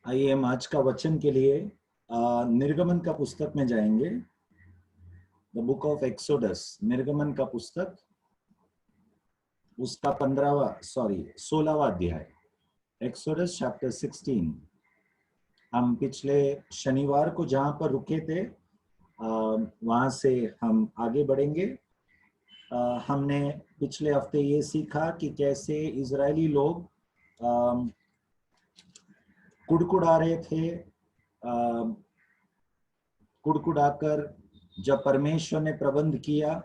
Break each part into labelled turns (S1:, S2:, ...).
S1: आइए हम आज का वचन के लिए निर्गमन का पुस्तक में जाएंगे। द बुक ऑफ एक्सोडस, निर्गमन का पुस्तक, उसका 16वां अध्याय, एक्सोडस चैप्टर 16। हम पिछले शनिवार को जहां पर रुके थे वहां से हम आगे बढ़ेंगे। हमने पिछले हफ्ते ये सीखा कि कैसे इजरायली लोग कुड़कुड़ा रहे थे। कुड़कुड़ाकर जब परमेश्वर ने प्रबंध किया,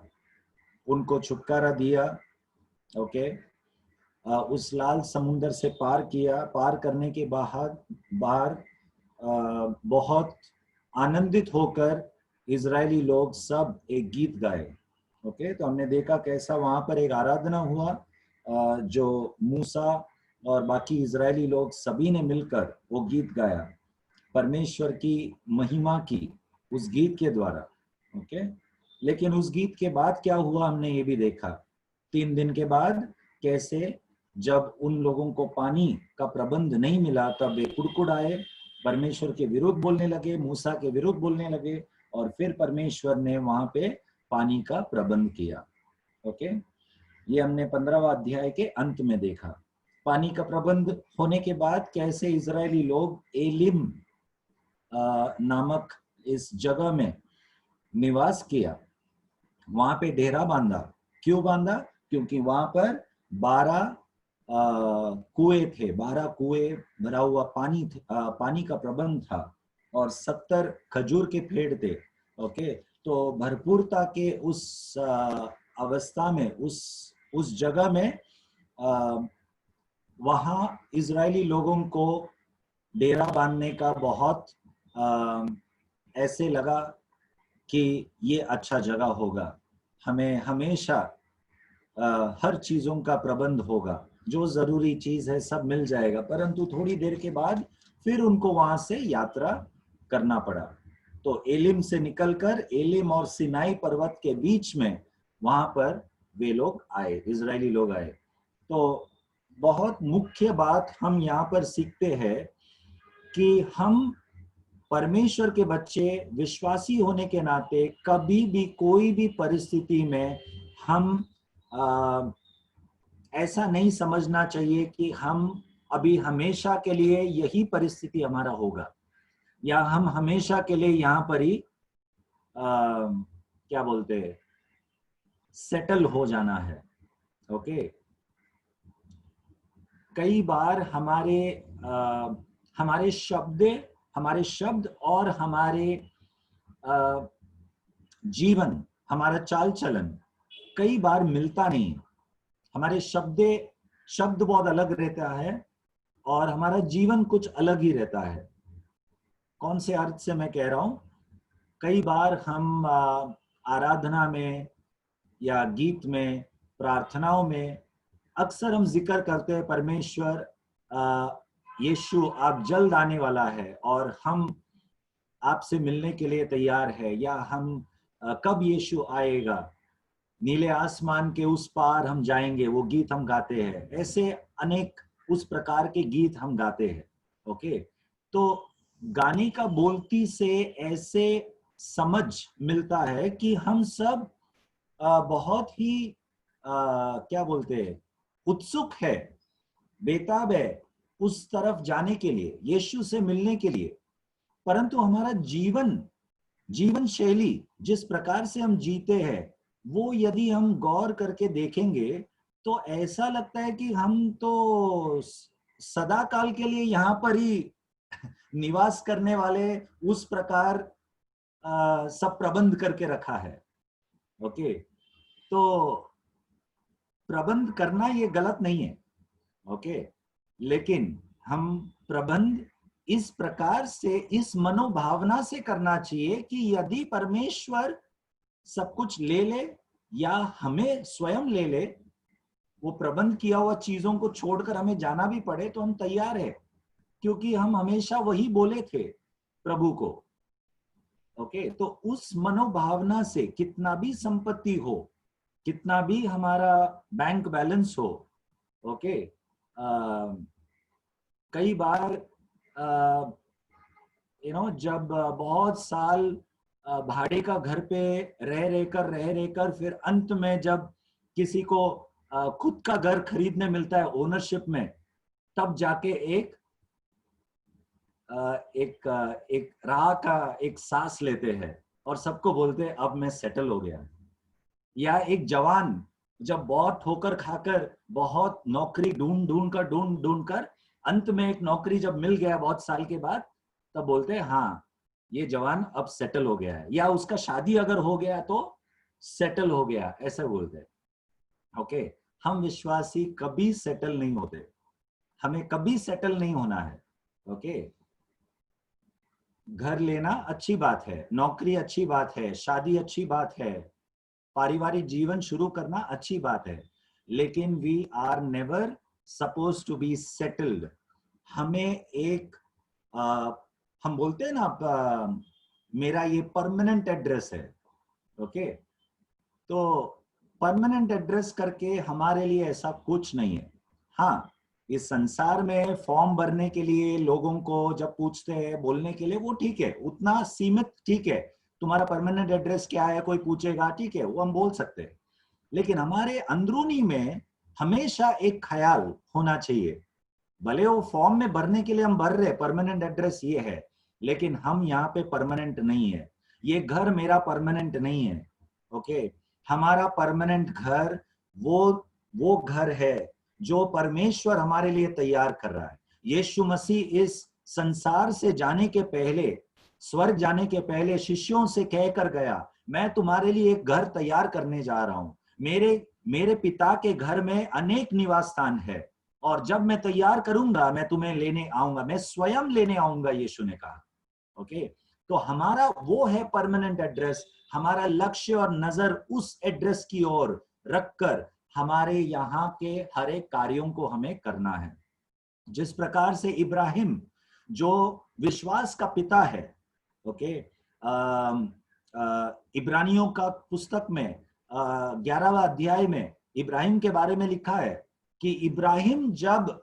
S1: उनको छुटकारा दिया। ओके, उस लाल समुंदर से पार किया। पार करने के बाहर बहुत आनंदित होकर इजरायली लोग सब एक गीत गाए। ओके, तो हमने देखा कैसा वहां पर एक आराधना हुआ, जो मूसा और बाकी इजरायली लोग सभी ने मिलकर वो गीत गाया परमेश्वर की महिमा की उस गीत के द्वारा। ओके, लेकिन उस गीत के बाद क्या हुआ हमने ये भी देखा। 3 दिन के बाद कैसे जब उन लोगों को पानी का प्रबंध नहीं मिला तब वे कुड़कुड़ाए, परमेश्वर के विरुद्ध बोलने लगे, मूसा के विरुद्ध बोलने लगे, और फिर परमेश्वर ने वहां पे पानी का प्रबंध किया। ओके, ये हमने 15वां अध्याय के अंत में देखा। पानी का प्रबंध होने के बाद कैसे इजरायली लोग एलिम नामक इस जगह में निवास किया, वहां पे डेरा बांधा। क्यों बांधा? क्योंकि वहां पर 12 कुएं थे, 12 कुएं भरा हुआ पानी का प्रबंध था, और 70 खजूर के पेड़ थे। ओके, तो भरपूरता के उस अवस्था में, उस जगह में वहां इजरायली लोगों को डेरा बांधने का बहुत ऐसे लगा कि ये अच्छा जगह होगा, हमें हमेशा हर चीजों का प्रबंध होगा, जो जरूरी चीज है सब मिल जाएगा। परंतु थोड़ी देर के बाद फिर उनको वहां से यात्रा करना पड़ा। तो एलिम से निकलकर एलिम और सिनाई पर्वत के बीच में वहां पर वे लोग आए, इजरायली लोग आए। तो बहुत मुख्य बात हम यहाँ पर सीखते हैं कि हम परमेश्वर के बच्चे विश्वासी होने के नाते कभी भी कोई भी परिस्थिति में हम ऐसा नहीं समझना चाहिए कि हम अभी हमेशा के लिए यही परिस्थिति हमारा होगा, या हम हमेशा के लिए यहाँ पर ही क्या बोलते हैं, सेटल हो जाना है। ओके, कई बार हमारे शब्द और हमारे जीवन, हमारा चाल चलन कई बार मिलता नहीं। हमारे शब्द बहुत अलग रहता है और हमारा जीवन कुछ अलग ही रहता है। कौन से अर्थ से मैं कह रहा हूं? कई बार हम आराधना में या गीत में, प्रार्थनाओं में अक्सर हम जिक्र करते हैं, परमेश्वर यीशु आप जल्द आने वाला है और हम आपसे मिलने के लिए तैयार है, या हम कब यीशु आएगा, नीले आसमान के उस पार हम जाएंगे, वो गीत हम गाते हैं। ऐसे अनेक उस प्रकार के गीत हम गाते हैं। ओके, तो गाने का बोलती से ऐसे समझ मिलता है कि हम सब बहुत ही क्या बोलते हैं, उत्सुक है, बेताब है उस तरफ जाने के लिए, यीशु से मिलने के लिए। परंतु हमारा जीवन शैली जिस प्रकार से हम जीते हैं, वो यदि हम गौर करके देखेंगे तो ऐसा लगता है कि हम तो सदा काल के लिए यहाँ पर ही निवास करने वाले उस प्रकार सब प्रबंध करके रखा है। ओके, तो प्रबंध करना ये गलत नहीं है। ओके, लेकिन हम प्रबंध इस प्रकार से, इस मनोभावना से करना चाहिए कि यदि परमेश्वर सब कुछ ले ले या हमें स्वयं ले ले, वो प्रबंध किया हुआ चीजों को छोड़कर हमें जाना भी पड़े तो हम तैयार है, क्योंकि हम हमेशा वही बोले थे प्रभु को। ओके, तो उस मनोभावना से कितना भी संपत्ति हो, कितना भी हमारा बैंक बैलेंस हो, ओके, कई बार जब बहुत साल भाड़े का घर पे रह रहकर फिर अंत में जब किसी को खुद का घर खरीदने मिलता है ओनरशिप में, तब जाके एक राह का एक सांस लेते हैं और सबको बोलते हैं अब मैं सेटल हो गया। या एक जवान जब बहुत ठोकर खाकर बहुत नौकरी ढूंढ ढूंढ कर अंत में एक नौकरी जब मिल गया बहुत साल के बाद, तब बोलते हैं हाँ ये जवान अब सेटल हो गया है। या उसका शादी अगर हो गया तो सेटल हो गया, ऐसा बोलते हैं। ओके, हम विश्वासी कभी सेटल नहीं होते, हमें कभी सेटल नहीं होना है। ओके, घर लेना अच्छी बात है, नौकरी अच्छी बात है, शादी अच्छी बात है, पारिवारिक जीवन शुरू करना अच्छी बात है, लेकिन we are never suppose to be settled. हमें एक हम बोलते हैं ना मेरा ये परमानेंट एड्रेस है। ओके, तो परमानेंट एड्रेस करके हमारे लिए ऐसा कुछ नहीं है। हाँ, इस संसार में फॉर्म भरने के लिए लोगों को जब पूछते हैं बोलने के लिए, वो ठीक है, उतना सीमित ठीक है। तुम्हारा परमानेंट एड्रेस क्या है कोई पूछेगा, ठीक है, वो हम बोल सकते हैं। लेकिन हमारे अंदरूनी में हमेशा एक ख्याल होना चाहिए, भले वो फॉर्म में भरने के लिए हम भर रहे परमानेंट एड्रेस ये है, लेकिन हम यहाँ पे परमानेंट नहीं है। ये घर मेरा परमानेंट नहीं है। ओके, हमारा परमानेंट घर वो घर है जो परमेश्वर हमारे लिए तैयार कर रहा है। यीशु मसीह इस संसार से जाने के पहले, स्वर्ग जाने के पहले शिष्यों से कहकर गया, मैं तुम्हारे लिए एक घर तैयार करने जा रहा हूं। मेरे पिता के घर में अनेक निवास स्थान है, और जब मैं तैयार करूंगा मैं तुम्हें लेने आऊंगा, मैं स्वयं लेने आऊंगा, यीशु ने कहा। ओके, तो हमारा वो है परमानेंट एड्रेस। हमारा लक्ष्य और नजर उस एड्रेस की ओर रखकर हमारे यहाँ के हर एक कार्यों को हमें करना है। जिस प्रकार से इब्राहिम जो विश्वास का पिता है, ओके, इब्रानियों का पुस्तक में 11वां अध्याय में इब्राहिम के बारे में लिखा है कि इब्राहिम जब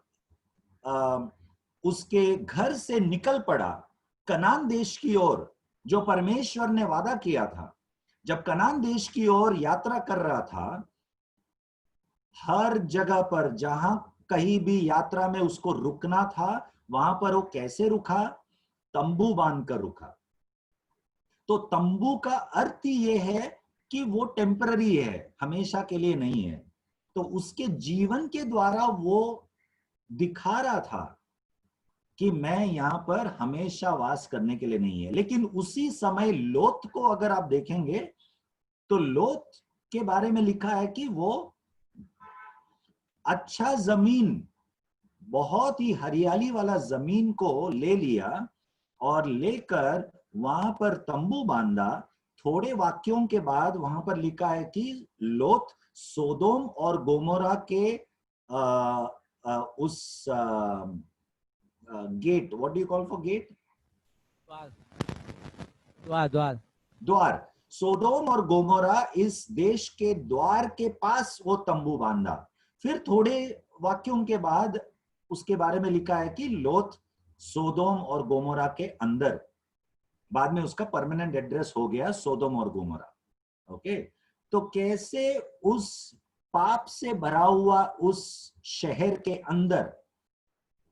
S1: उसके घर से निकल पड़ा कनान देश की ओर, जो परमेश्वर ने वादा किया था, जब कनान देश की ओर यात्रा कर रहा था, हर जगह पर जहां कहीं भी यात्रा में उसको रुकना था, वहां पर वो कैसे रुका? तंबू बांधकर रुका। तो तंबू का अर्थ ये है कि वो टेम्पररी है, हमेशा के लिए नहीं है। तो उसके जीवन के द्वारा वो दिखा रहा था कि मैं यहां पर हमेशा वास करने के लिए नहीं है। लेकिन उसी समय लोत को अगर आप देखेंगे तो लोत के बारे में लिखा है कि वो अच्छा जमीन, बहुत ही हरियाली वाला जमीन को ले लिया और लेकर वहां पर तंबू बांधा। थोड़े वाक्यों के बाद वहां पर लिखा है कि लोत सोदोम और गोमोरा के उस gate, what do you call for gate?
S2: द्वार द्वार
S1: द्वार। सोदोम और गोमोरा इस देश के द्वार के पास वो तंबू बांधा। फिर थोड़े वाक्यों के बाद उसके बारे में लिखा है कि लोत सोदोम और गोमोरा के अंदर, बाद में उसका परमानेंट एड्रेस हो गया सोदोम और गोमोरा। ओके, तो कैसे उस पाप से भरा हुआ उस शहर के अंदर,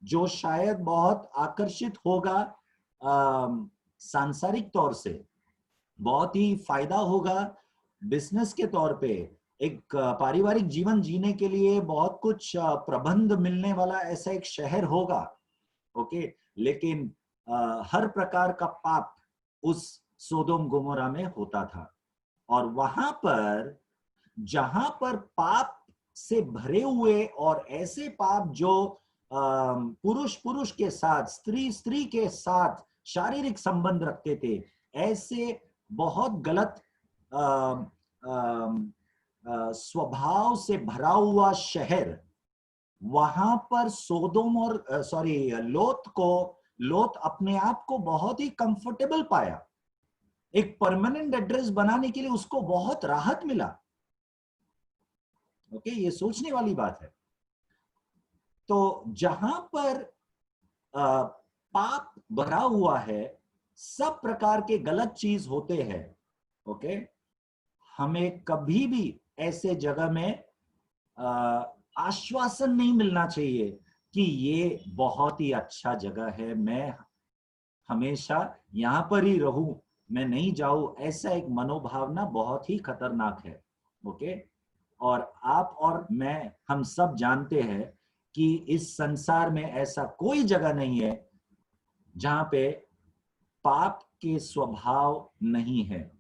S1: जो शायद बहुत आकर्षित होगा सांसारिक तौर से, बहुत ही फायदा होगा बिजनेस के तौर पे, एक पारिवारिक जीवन जीने के लिए बहुत कुछ प्रबंध मिलने वाला ऐसा एक शहर होगा। ओके, लेकिन हर प्रकार का पाप उस सोदोम गोमोरा में होता था। और वहां पर जहां पर पाप से भरे हुए और ऐसे पाप जो पुरुष पुरुष के साथ, स्त्री स्त्री के साथ शारीरिक संबंध रखते थे, ऐसे बहुत गलत स्वभाव से भरा हुआ शहर, वहां पर सोदोम और लोत अपने आप को बहुत ही कंफर्टेबल पाया। एक परमानेंट एड्रेस बनाने के लिए उसको बहुत राहत मिला। ओके, ये सोचने वाली बात है। तो जहां पर पाप भरा हुआ है, सब प्रकार के गलत चीज होते हैं। ओके, हमें कभी भी ऐसे जगह में आश्वासन नहीं मिलना चाहिए कि ये बहुत ही अच्छा जगह है, मैं हमेशा यहां पर ही रहूं, मैं नहीं जाऊं। ऐसा एक मनोभावना बहुत ही खतरनाक है। ओके, और आप और मैं, हम सब जानते हैं कि इस संसार में ऐसा कोई जगह नहीं है जहां पे पाप के स्वभाव नहीं है।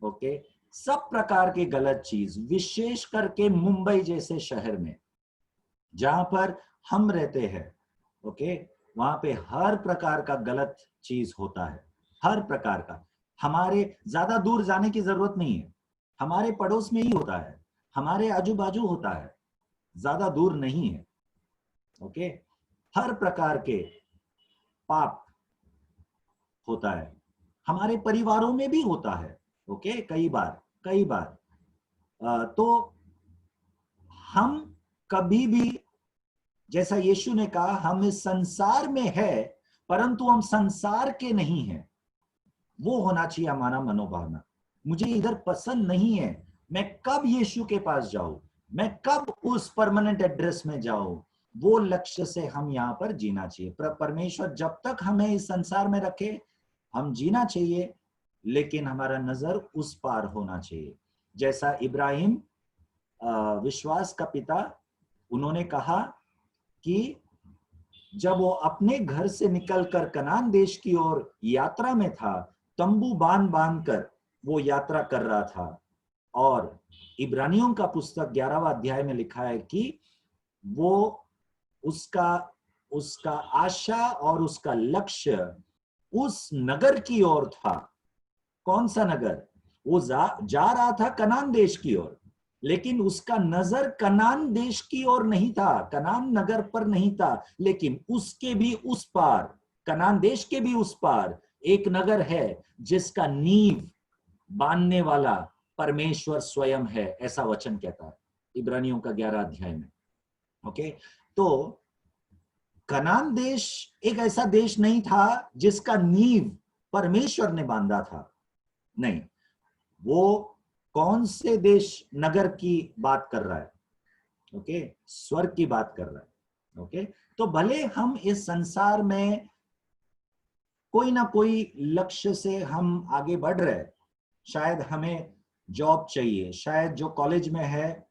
S1: ओके, सब प्रकार के गलत चीज, विशेष करके मुंबई जैसे शहर में जहां पर हम रहते हैं, ओके, वहां पे हर प्रकार का गलत चीज होता है, हर प्रकार का। हमारे ज्यादा दूर जाने की जरूरत नहीं है, हमारे पड़ोस में ही होता है, हमारे आजू बाजू होता है, ज्यादा दूर नहीं है। ओके, हर प्रकार के पाप होता है, हमारे परिवारों में भी होता है। ओके, कई बार तो हम कभी भी, जैसा यीशु ने कहा, हम इस संसार में है परंतु हम संसार के नहीं हैं। वो होना चाहिए हमारा मनोभावना। मुझे इधर पसंद नहीं है, मैं कब यीशु के पास जाऊं, मैं कब उस परमानेंट एड्रेस में जाऊं, वो लक्ष्य से हम यहाँ पर जीना चाहिए। परमेश्वर जब तक हमें इस संसार में रखे, हम जीना चाहिए, लेकिन हमारा नजर उस पार होना चाहिए। जैसा इब्राहिम विश्वास का पिता, उन्होंने कहा कि जब वो अपने घर से निकलकर कनान देश की ओर यात्रा में था, तंबू बांध बांध कर वो यात्रा कर रहा था। और इब्रानियों का पुस्तक 11वां अध्याय में लिखा है कि वो उसका उसका आशा और उसका लक्ष्य उस नगर की ओर था। कौन सा नगर? वो जा रहा था कनान देश की ओर, लेकिन उसका नजर कनान देश की ओर नहीं था, कनान नगर पर नहीं था, लेकिन उसके भी उस पार, कनान देश के भी उस पार एक नगर है जिसका नींव बांधने वाला परमेश्वर स्वयं है, ऐसा वचन कहता है इब्रानियों का 11 अध्याय में। ओके, तो कनान देश एक ऐसा देश नहीं था जिसका नींव परमेश्वर ने बांधा था, नहीं। वो कौन से देश, नगर की बात कर रहा है? ओके, स्वर्ग की बात कर रहा है। ओके, तो भले हम इस संसार में कोई ना कोई लक्ष्य से हम आगे बढ़ रहे हैं, शायद हमें जॉब चाहिए, शायद जो कॉलेज में है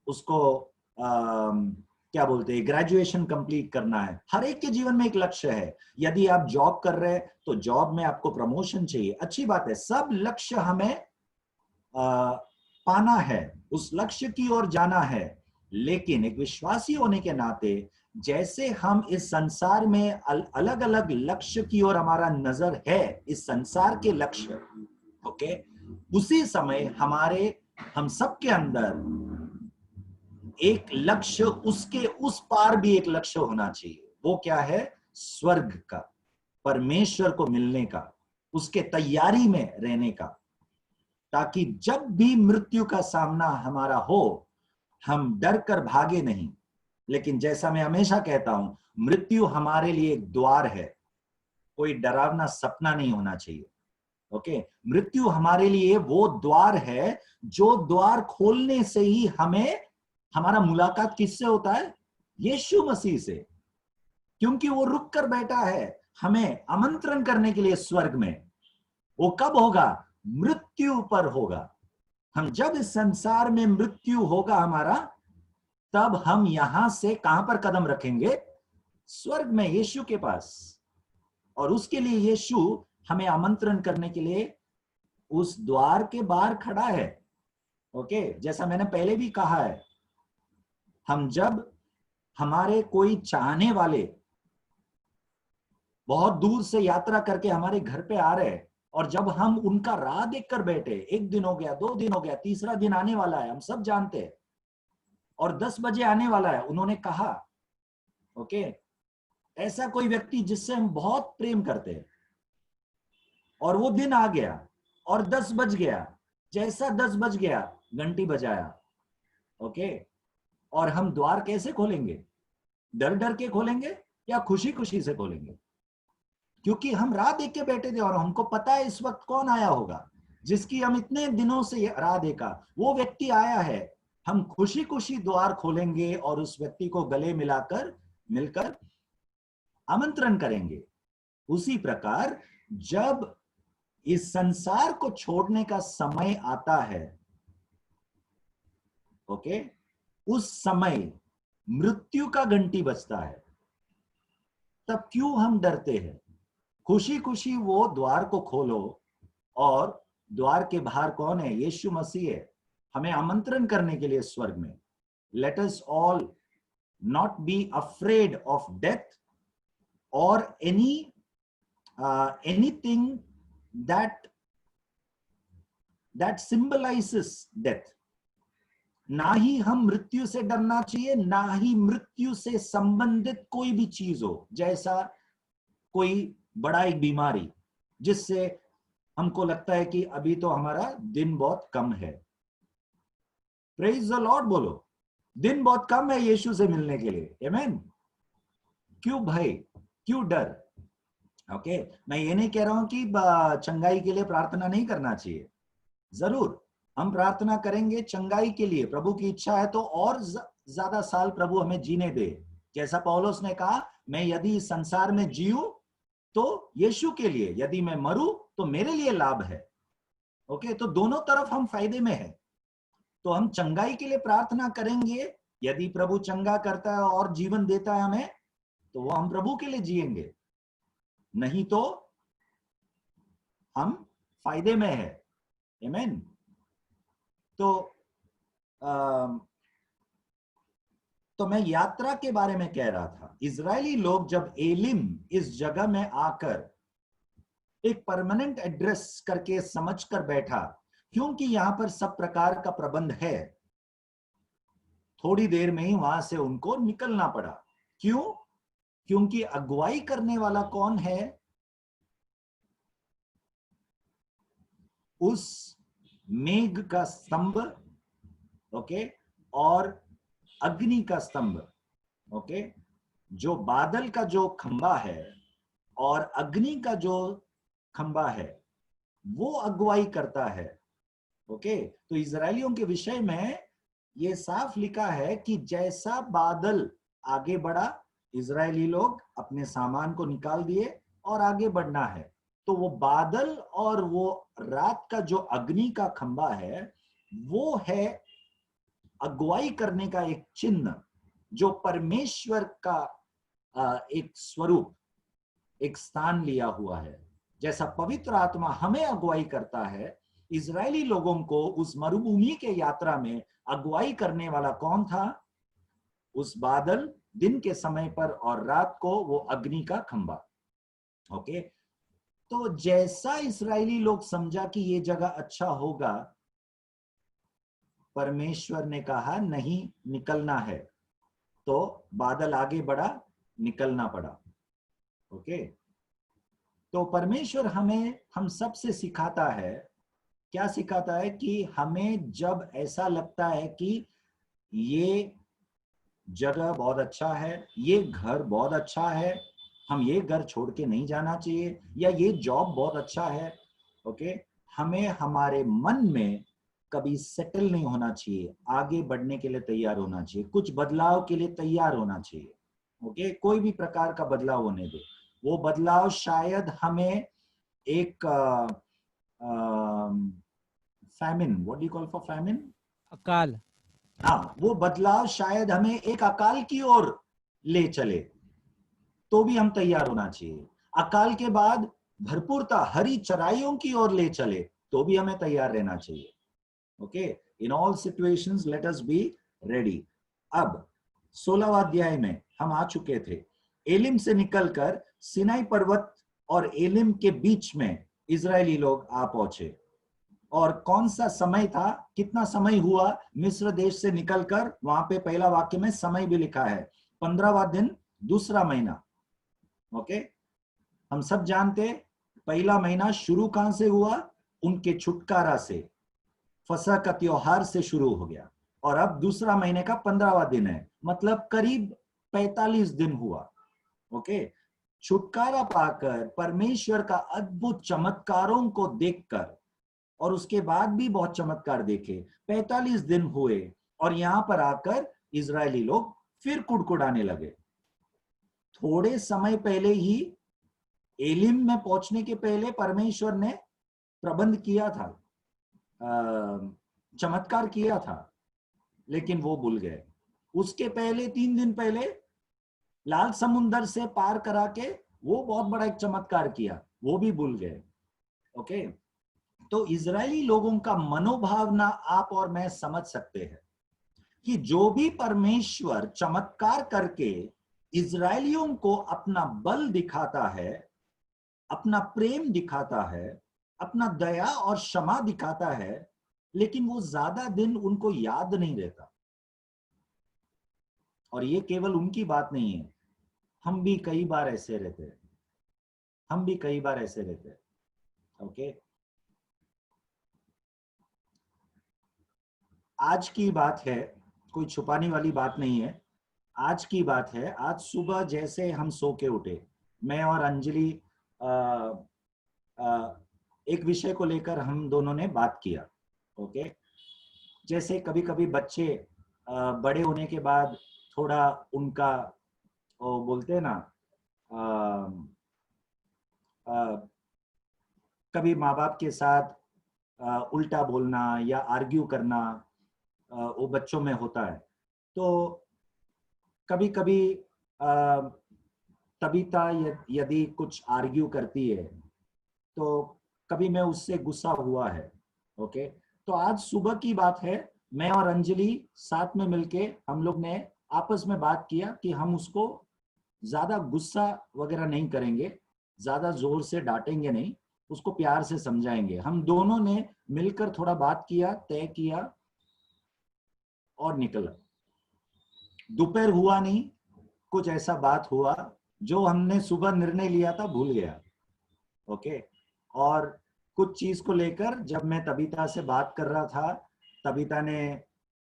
S1: उसको क्या बोलते हैं, ग्रेजुएशन कंप्लीट करना है। हर एक के जीवन में एक लक्ष्य है। यदि आप जॉब कर रहे हैं तो जॉब में आपको प्रमोशन चाहिए, अच्छी बात है। सब लक्ष्य हमें पाना है, उस लक्ष्य की ओर जाना है। लेकिन एक विश्वासी होने के नाते, जैसे हम इस संसार में अलग अलग लक्ष्य की ओर हमारा नजर है, इस संसार के लक्ष्य, ओके, उसी समय हम सबके अंदर एक लक्ष्य, उसके उस पार भी एक लक्ष्य होना चाहिए। वो क्या है? स्वर्ग का, परमेश्वर को मिलने का, उसके तैयारी में रहने का, ताकि जब भी मृत्यु का सामना हमारा हो, हम डर कर भागे नहीं। लेकिन जैसा मैं हमेशा कहता हूं, मृत्यु हमारे लिए एक द्वार है, कोई डरावना सपना नहीं होना चाहिए। ओके, मृत्यु हमारे लिए वो द्वार है जो द्वार खोलने से ही हमें, हमारा मुलाकात किससे होता है? यीशु मसीह से, क्योंकि वो रुक कर बैठा है हमें आमंत्रण करने के लिए स्वर्ग में। वो कब होगा? मृत्यु पर होगा। हम जब इस संसार में मृत्यु होगा हमारा, तब हम यहां से कहां पर कदम रखेंगे? स्वर्ग में, यीशु के पास। और उसके लिए यीशु हमें आमंत्रण करने के लिए उस द्वार के बाहर खड़ा है। ओके, जैसा मैंने पहले भी कहा है, हम जब, हमारे कोई चाहने वाले बहुत दूर से यात्रा करके हमारे घर पे आ रहे हैं, और जब हम उनका राह देखकर बैठे, 1 दिन हो गया, 2 दिन हो गया, तीसरा दिन आने वाला है, हम सब जानते हैं, और 10 बजे आने वाला है, उन्होंने कहा, ओके, ऐसा कोई व्यक्ति जिससे हम बहुत प्रेम करते हैं, और वो दिन आ गया और 10 बज गया, जैसा 10 बज गया, घंटी बजाया, ओके, और हम द्वार कैसे खोलेंगे? डर डर के खोलेंगे या खुशी खुशी से खोलेंगे? क्योंकि हम राह देख के बैठे थे और हमको पता है इस वक्त कौन आया होगा, जिसकी हम इतने दिनों से राह देखा, वो व्यक्ति आया है। हम खुशी खुशी द्वार खोलेंगे और उस व्यक्ति को गले मिलकर आमंत्रण करेंगे। उसी प्रकार जब इस संसार को छोड़ने का समय आता है, ओके, उस समय मृत्यु का घंटी बजता है, तब क्यों हम डरते हैं? खुशी खुशी वो द्वार को खोलो, और द्वार के बाहर कौन है? यीशु मसीह है, हमें आमंत्रण करने के लिए स्वर्ग में। Let us all not be afraid of death और anything that symbolizes death। ना ही हम मृत्यु से डरना चाहिए, ना ही मृत्यु से संबंधित कोई भी चीज हो, जैसा कोई बड़ा एक बीमारी जिससे हमको लगता है कि अभी तो हमारा दिन बहुत कम है। प्रेज द लॉर्ड बोलो, दिन बहुत कम है यीशु से मिलने के लिए। आमीन। क्यों भय, क्यों डर? ओके, मैं ये नहीं कह रहा हूं कि चंगाई के लिए प्रार्थना नहीं करना चाहिए, जरूर हम प्रार्थना करेंगे चंगाई के लिए। प्रभु की इच्छा है तो और ज्यादा साल प्रभु हमें जीने दे। जैसा पौलुस ने कहा, मैं यदि इस संसार में जीऊं तो यीशु के लिए, यदि मैं मरूं तो मेरे लिए लाभ है। ओके, तो दोनों तरफ हम फायदे में है। तो हम चंगाई के लिए प्रार्थना करेंगे। यदि प्रभु चंगा करता है और जीवन देता है हमें, तो वो हम प्रभु के लिए जिएंगे, नहीं तो हम फायदे में है। आमीन। तो मैं यात्रा के बारे में कह रहा था। इजरायली लोग जब एलिम इस जगह में आकर एक परमानेंट एड्रेस करके समझकर बैठा, क्योंकि यहां पर सब प्रकार का प्रबंध है, थोड़ी देर में ही वहां से उनको निकलना पड़ा। क्यों? क्योंकि अगुवाई करने वाला कौन है? उस मेघ का स्तंभ, ओके, और अग्नि का स्तंभ। ओके, जो बादल का जो खंबा है और अग्नि का जो खंबा है, वो अगुवाई करता है। ओके, तो इजरायलियों के विषय में ये साफ लिखा है कि जैसा बादल आगे बढ़ा, इजरायली लोग अपने सामान को निकाल दिए और आगे बढ़ना है। तो वो बादल और वो रात का जो अग्नि का खंबा है, वो है अगुवाई करने का एक चिन्ह, जो परमेश्वर का एक स्वरूप, एक स्थान लिया हुआ है। जैसा पवित्र आत्मा हमें अगुवाई करता है, इजरायली लोगों को उस मरुभूमि के यात्रा में अगुवाई करने वाला कौन था? उस बादल दिन के समय पर, और रात को वो अग्नि का खंबा। ओके, तो जैसा इजरायली लोग समझा कि ये जगह अच्छा होगा, परमेश्वर ने कहा नहीं, निकलना है। तो बादल आगे बढ़ा, निकलना पड़ा। ओके, तो परमेश्वर हम सबसे सिखाता है, क्या सिखाता है? कि हमें जब ऐसा लगता है कि ये जगह बहुत अच्छा है, ये घर बहुत अच्छा है, हम ये घर छोड़ के नहीं जाना चाहिए, या ये जॉब बहुत अच्छा है, ओके, हमें हमारे मन में कभी सेटल नहीं होना चाहिए, आगे बढ़ने के लिए तैयार होना चाहिए, कुछ बदलाव के लिए तैयार होना चाहिए। ओके, कोई भी प्रकार का बदलाव होने दे। वो बदलाव शायद हमें एक famine, what do you call for famine?
S2: अकाल।
S1: हाँ, वो बदलाव शायद हमें एक अकाल की ओर ले चले, तो भी हम तैयार होना चाहिए। अकाल के बाद भरपूरता हरी चराइयों की ओर ले चले, तो भी हमें तैयार रहना चाहिए। Okay, in all situations let us be ready. अब 16वां अध्याय में हम आ चुके थे। एलिम से निकलकर सिनाई पर्वत और एलिम के बीच में इजरायली लोग आ पहुंचे। और कौन सा समय था? कितना समय हुआ मिस्र देश से निकलकर? वहां पे पहला वाक्य में समय भी लिखा है, 15वां दिन, दूसरा महीना। ओके, हम सब जानते पहला महीना शुरू कहां से हुआ? उनके छुटकारा से, फसह का त्योहार से शुरू हो गया। और अब दूसरा महीने का 15वां दिन है, मतलब करीब 45 दिन हुआ। ओके, छुटकारा पाकर, परमेश्वर का अद्भुत चमत्कारों को देखकर, और उसके बाद भी बहुत चमत्कार देखे, 45 दिन हुए, और यहां पर आकर इजरायली लोग फिर कुड़कुड़ाने लगे। थोड़े समय पहले ही, एलिम में पहुंचने के पहले परमेश्वर ने प्रबंध किया था, चमत्कार किया था, लेकिन वो भूल गए। उसके पहले 3 दिन पहले लाल समुंदर से पार करा के वो बहुत बड़ा एक चमत्कार किया, वो भी भूल गए। ओके, तो इजरायली लोगों का मनोभावना आप और मैं समझ सकते हैं कि जो भी परमेश्वर चमत्कार करके इजरायलियों को अपना बल दिखाता है, अपना प्रेम दिखाता है, अपना दया और क्षमा दिखाता है, लेकिन वो ज्यादा दिन उनको याद नहीं रहता। और ये केवल उनकी बात नहीं है, हम भी कई बार ऐसे रहते हैं, हम भी कई बार ऐसे रहते हैं। ओके, आज की बात है, कोई छुपाने वाली बात नहीं है, आज की बात है। आज सुबह जैसे हम सो के उठे, मैं और अंजलि एक विषय को लेकर हम दोनों ने बात किया। ओके, जैसे कभी कभी बच्चे बड़े होने के बाद थोड़ा उनका, वो बोलते हैं ना, कभी माँ बाप के साथ उल्टा बोलना या आर्ग्यू करना, वो बच्चों में होता है। तो कभी कभी तबीता यदि कुछ आर्ग्यू करती है तो कभी मैं उससे गुस्सा हुआ है। ओके, तो आज सुबह की बात है, मैं और अंजलि साथ में मिलके हम लोग ने आपस में बात किया कि हम उसको ज्यादा गुस्सा वगैरह नहीं करेंगे, ज्यादा जोर से डांटेंगे नहीं, उसको प्यार से समझाएंगे। हम दोनों ने मिलकर थोड़ा बात किया, तय किया और निकला। दोपहर हुआ नहीं, कुछ ऐसा बात हुआ जो हमने सुबह निर्णय लिया था भूल गया। ओके, और कुछ चीज को लेकर जब मैं तबीता से बात कर रहा था, तबीता ने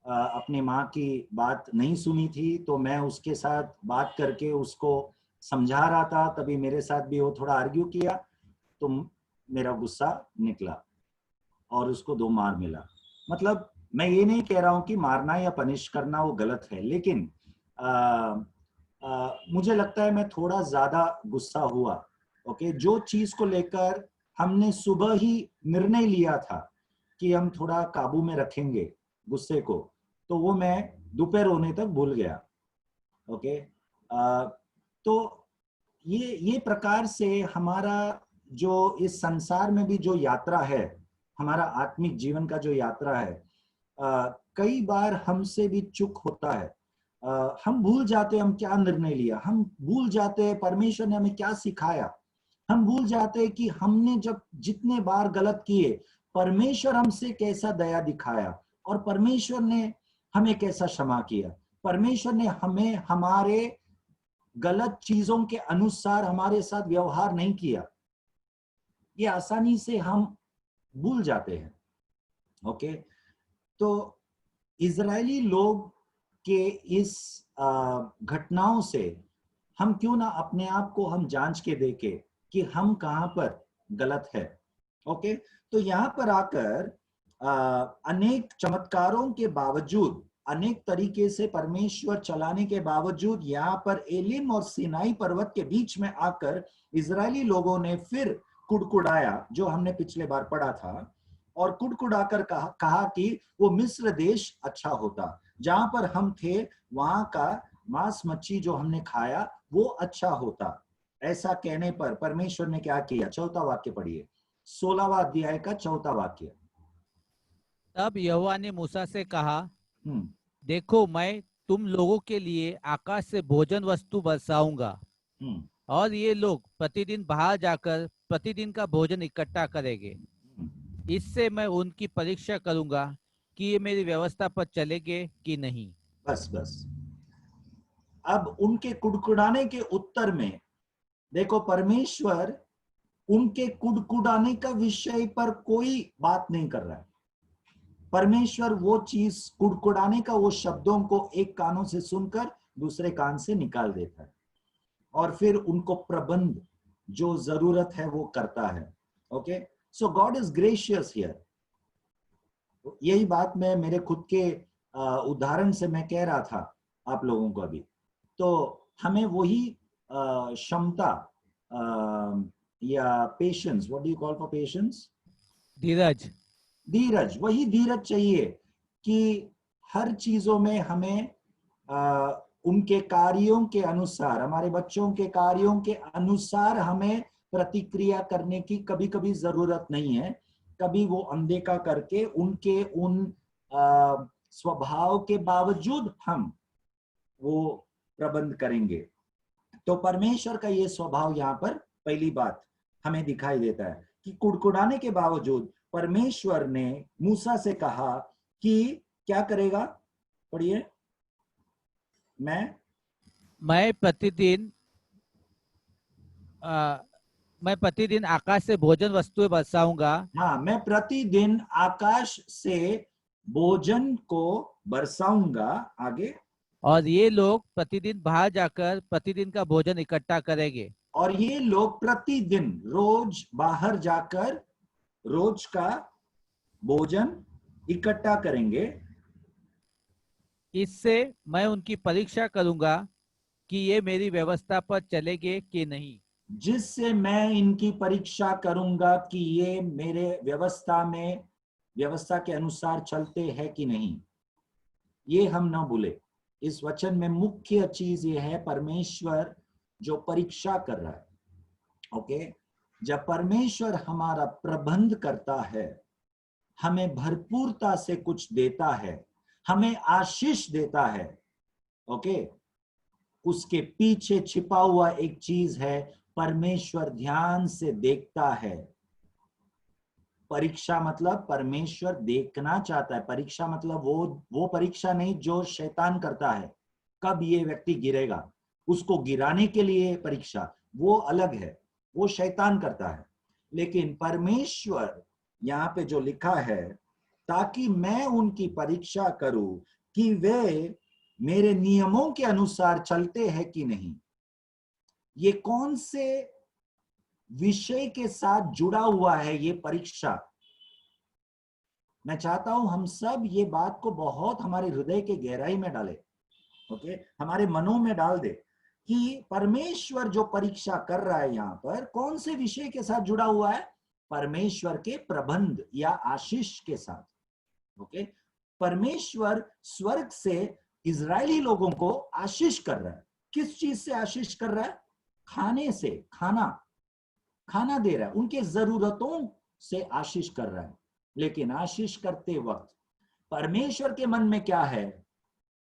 S1: अपनी माँ की बात नहीं सुनी थी, तो मैं उसके साथ बात करके उसको समझा रहा था, तभी मेरे साथ भी वो थोड़ा आर्ग्यू किया, तो मेरा गुस्सा निकला और उसको 2 मार मिला। मतलब मैं ये नहीं कह रहा हूं कि मारना या पनिश करना वो गलत है, लेकिन मुझे लगता है मैं थोड़ा ज्यादा गुस्सा हुआ। ओके, जो चीज को लेकर हमने सुबह ही निर्णय लिया था कि हम थोड़ा काबू में रखेंगे गुस्से को, तो वो मैं दोपहर होने तक भूल गया। ओके, तो ये प्रकार से हमारा जो इस संसार में भी जो यात्रा है, हमारा आत्मिक जीवन का जो यात्रा है, कई बार हमसे भी चूक होता है। हम भूल जाते हम क्या निर्णय लिया, हम भूल जाते परमेश्वर ने हमें क्या सिखाया, हम भूल जाते कि हमने जब जितने बार गलत किए, परमेश्वर हमसे कैसा दया दिखाया और परमेश्वर ने हमें कैसा क्षमा किया। परमेश्वर ने हमें हमारे गलत चीजों के अनुसार हमारे साथ व्यवहार नहीं किया। ये आसानी से हम भूल जाते हैं। ओके, तो इजरायली लोग के इस घटनाओं से हम क्यों ना अपने आप को हम जांच के देखें कि हम कहां पर गलत है। ओके, तो यहां पर आकर अनेक चमत्कारों के बावजूद, अनेक तरीके से परमेश्वर चलाने के बावजूद, यहाँ पर एलिम और सिनाई पर्वत के बीच में आकर इजरायली लोगों ने फिर कुड़कुड़ाया, जो हमने पिछले बार पढ़ा था, और कुड़कुड़ाकर कहा कि वो मिस्र देश अच्छा होता, जहां पर हम थे वहां का मांस मच्छी जो हमने खाया वो अच्छा होता। ऐसा कहने पर परमेश्वर ने क्या किया? चौथा वाक्य पढ़िए, 16वां अध्याय का चौथा वाक्य।
S2: तब यहोवा ने मूसा से कहा,
S1: हम्म
S2: देखो मैं तुम लोगों के लिए आकाश से भोजन वस्तु बरसाऊंगा
S1: हम्म
S2: और ये लोग प्रतिदिन बाहर जाकर प्रतिदिन का भोजन इकट्ठा करेंगे।
S1: हम्म।
S2: इससे मैं उनकी परीक्षा करूंगा कि ये मेरी व्यवस्था पर चलेंगे कि नहीं।
S1: बस बस, अब उनके कुड़कुड़ाने के उत्तर में देखो, परमेश्वर उनके कुड़कुड़ाने का विषय पर कोई बात नहीं कर रहा है। परमेश्वर वो चीज, कुड़कुड़ाने का वो शब्दों को एक कानों से सुनकर दूसरे कान से निकाल देता है। और फिर उनको प्रबंध जो जरूरत है वो करता है। Okay, so God is gracious here. यही बात मैं मेरे खुद के उदाहरण से मैं कह रहा था आप लोगों को अभी। तो हमें वही क्षमता या patience, what do you call for patience?
S2: धीरज।
S1: धीरज, वही धीरज चाहिए कि हर चीजों में हमें उनके कार्यों के अनुसार, हमारे बच्चों के कार्यों के अनुसार हमें प्रतिक्रिया करने की कभी कभी जरूरत नहीं है। कभी वो अनदेखा करके उनके उन स्वभाव के बावजूद हम वो प्रबंध करेंगे। तो परमेश्वर का ये स्वभाव यहाँ पर पहली बात हमें दिखाई देता है कि कुड़कुड़ाने के बावजूद परमेश्वर ने मूसा से कहा कि क्या करेगा? पढ़िए।
S2: मैं प्रतिदिन मैं प्रतिदिन आकाश से भोजन वस्तुएं बरसाऊंगा।
S1: हाँ, मैं प्रतिदिन आकाश से भोजन को बरसाऊंगा। आगे।
S2: और ये लोग प्रतिदिन बाहर जाकर प्रतिदिन का भोजन इकट्ठा करेंगे।
S1: और ये लोग प्रतिदिन रोज बाहर जाकर रोज का भोजन इकट्ठा करेंगे।
S2: इससे मैं उनकी परीक्षा करूंगा कि ये मेरी व्यवस्था पर चलेंगे कि नहीं।
S1: जिससे मैं इनकी परीक्षा करूंगा कि ये मेरे व्यवस्था के अनुसार चलते हैं कि नहीं। ये हम ना भूले। इस वचन में मुख्य चीज ये है, परमेश्वर जो परीक्षा कर रहा है। ओके, जब परमेश्वर हमारा प्रबंध करता है, हमें भरपूरता से कुछ देता है, हमें आशीष देता है। ओके, उसके पीछे छिपा हुआ एक चीज है, परमेश्वर ध्यान से देखता है। परीक्षा मतलब परमेश्वर देखना चाहता है। परीक्षा मतलब वो परीक्षा नहीं जो शैतान करता है, कब ये व्यक्ति गिरेगा, उसको गिराने के लिए परीक्षा, वो अलग है, वो शैतान करता है। लेकिन परमेश्वर यहाँ पे जो लिखा है, ताकि मैं उनकी परीक्षा करूं कि वे मेरे नियमों के अनुसार चलते हैं कि नहीं। ये कौन से विषय के साथ जुड़ा हुआ है ये परीक्षा? मैं चाहता हूं हम सब ये बात को बहुत हमारे हृदय के गहराई में डालें। ओके, हमारे मनों में डाल दे कि परमेश्वर जो परीक्षा कर रहा है यहाँ पर कौन से विषय के साथ जुड़ा हुआ है? परमेश्वर के प्रबंध या आशीष के साथ। ओके, परमेश्वर स्वर्ग से इजरायली लोगों को आशीष कर रहा है। किस चीज से आशीष कर रहा है? खाने से, खाना दे रहा है, उनके जरूरतों से आशीष कर रहा है। लेकिन आशीष करते वक्त परमेश्वर के मन में क्या है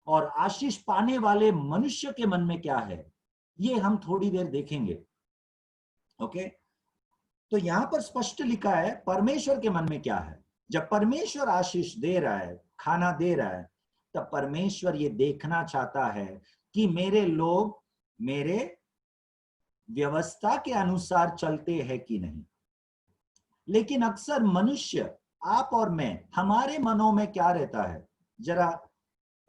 S1: और आशीष पाने वाले मनुष्य के मन में क्या है, ये हम थोड़ी देर देखेंगे। ओके, तो यहां पर स्पष्ट लिखा है परमेश्वर के मन में क्या है। जब परमेश्वर आशीष दे रहा है, खाना दे रहा है, तब परमेश्वर ये देखना चाहता है कि मेरे लोग मेरे व्यवस्था के अनुसार चलते हैं कि नहीं। लेकिन अक्सर मनुष्य, आप और मैं, हमारे मनों में क्या रहता है, जरा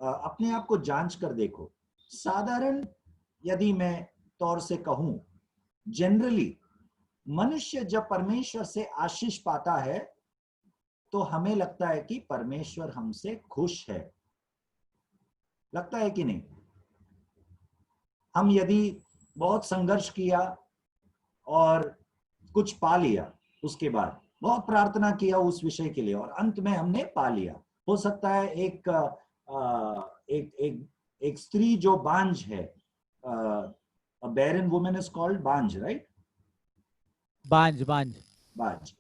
S1: अपने आप को जांच कर देखो। साधारण यदि मैं तौर से कहूं, जनरली मनुष्य जब परमेश्वर से आशीष पाता है तो हमें लगता है कि परमेश्वर हमसे खुश है। लगता है कि नहीं? हम यदि बहुत संघर्ष किया और कुछ पा लिया, उसके बाद बहुत प्रार्थना किया उस विषय के लिए और अंत में हमने पा लिया। हो सकता है एक एक स्त्री जो बांझ है, a barren woman is called बांझ, राइट?
S2: बांझ।
S1: बांझ।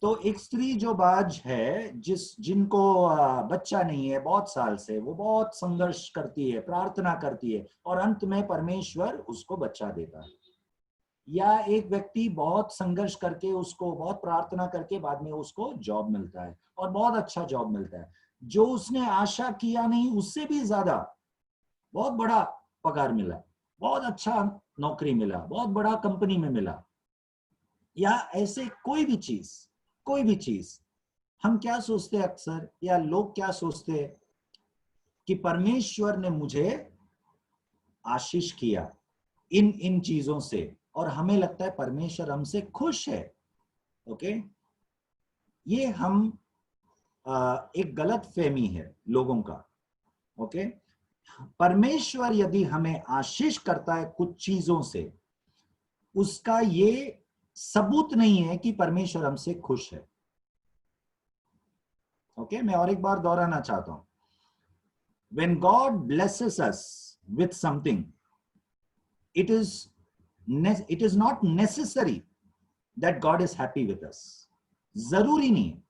S1: तो एक स्त्री जो बांझ है, जिनको बच्चा नहीं है बहुत साल से, वो बहुत संघर्ष करती है, प्रार्थना करती है और अंत में परमेश्वर उसको बच्चा देता है। या एक व्यक्ति बहुत संघर्ष करके, उसको बहुत प्रार्थना करके बाद में उसको जॉब मिलता है और बहुत अच्छा जॉब मिलता है, जो उसने आशा किया नहीं उससे भी ज्यादा बहुत बड़ा पगार मिला, बहुत अच्छा नौकरी मिला, बहुत बड़ा कंपनी में मिला, या ऐसे कोई भी चीज। हम क्या सोचते हैं अक्सर, या लोग क्या सोचते हैं कि परमेश्वर ने मुझे आशीष किया, इन इन चीजों से, और हमें लगता है परमेश्वर हमसे खुश है। ओके, ये हम एक गलत फहमी है लोगों का। ओके, परमेश्वर यदि हमें आशीष करता है कुछ चीजों से, उसका ये सबूत नहीं है कि परमेश्वर हमसे खुश है। ओके, मैं और एक बार दोहराना चाहता हूं। When God blesses us with something, it is not necessary that God is happy with us. जरूरी नहीं है,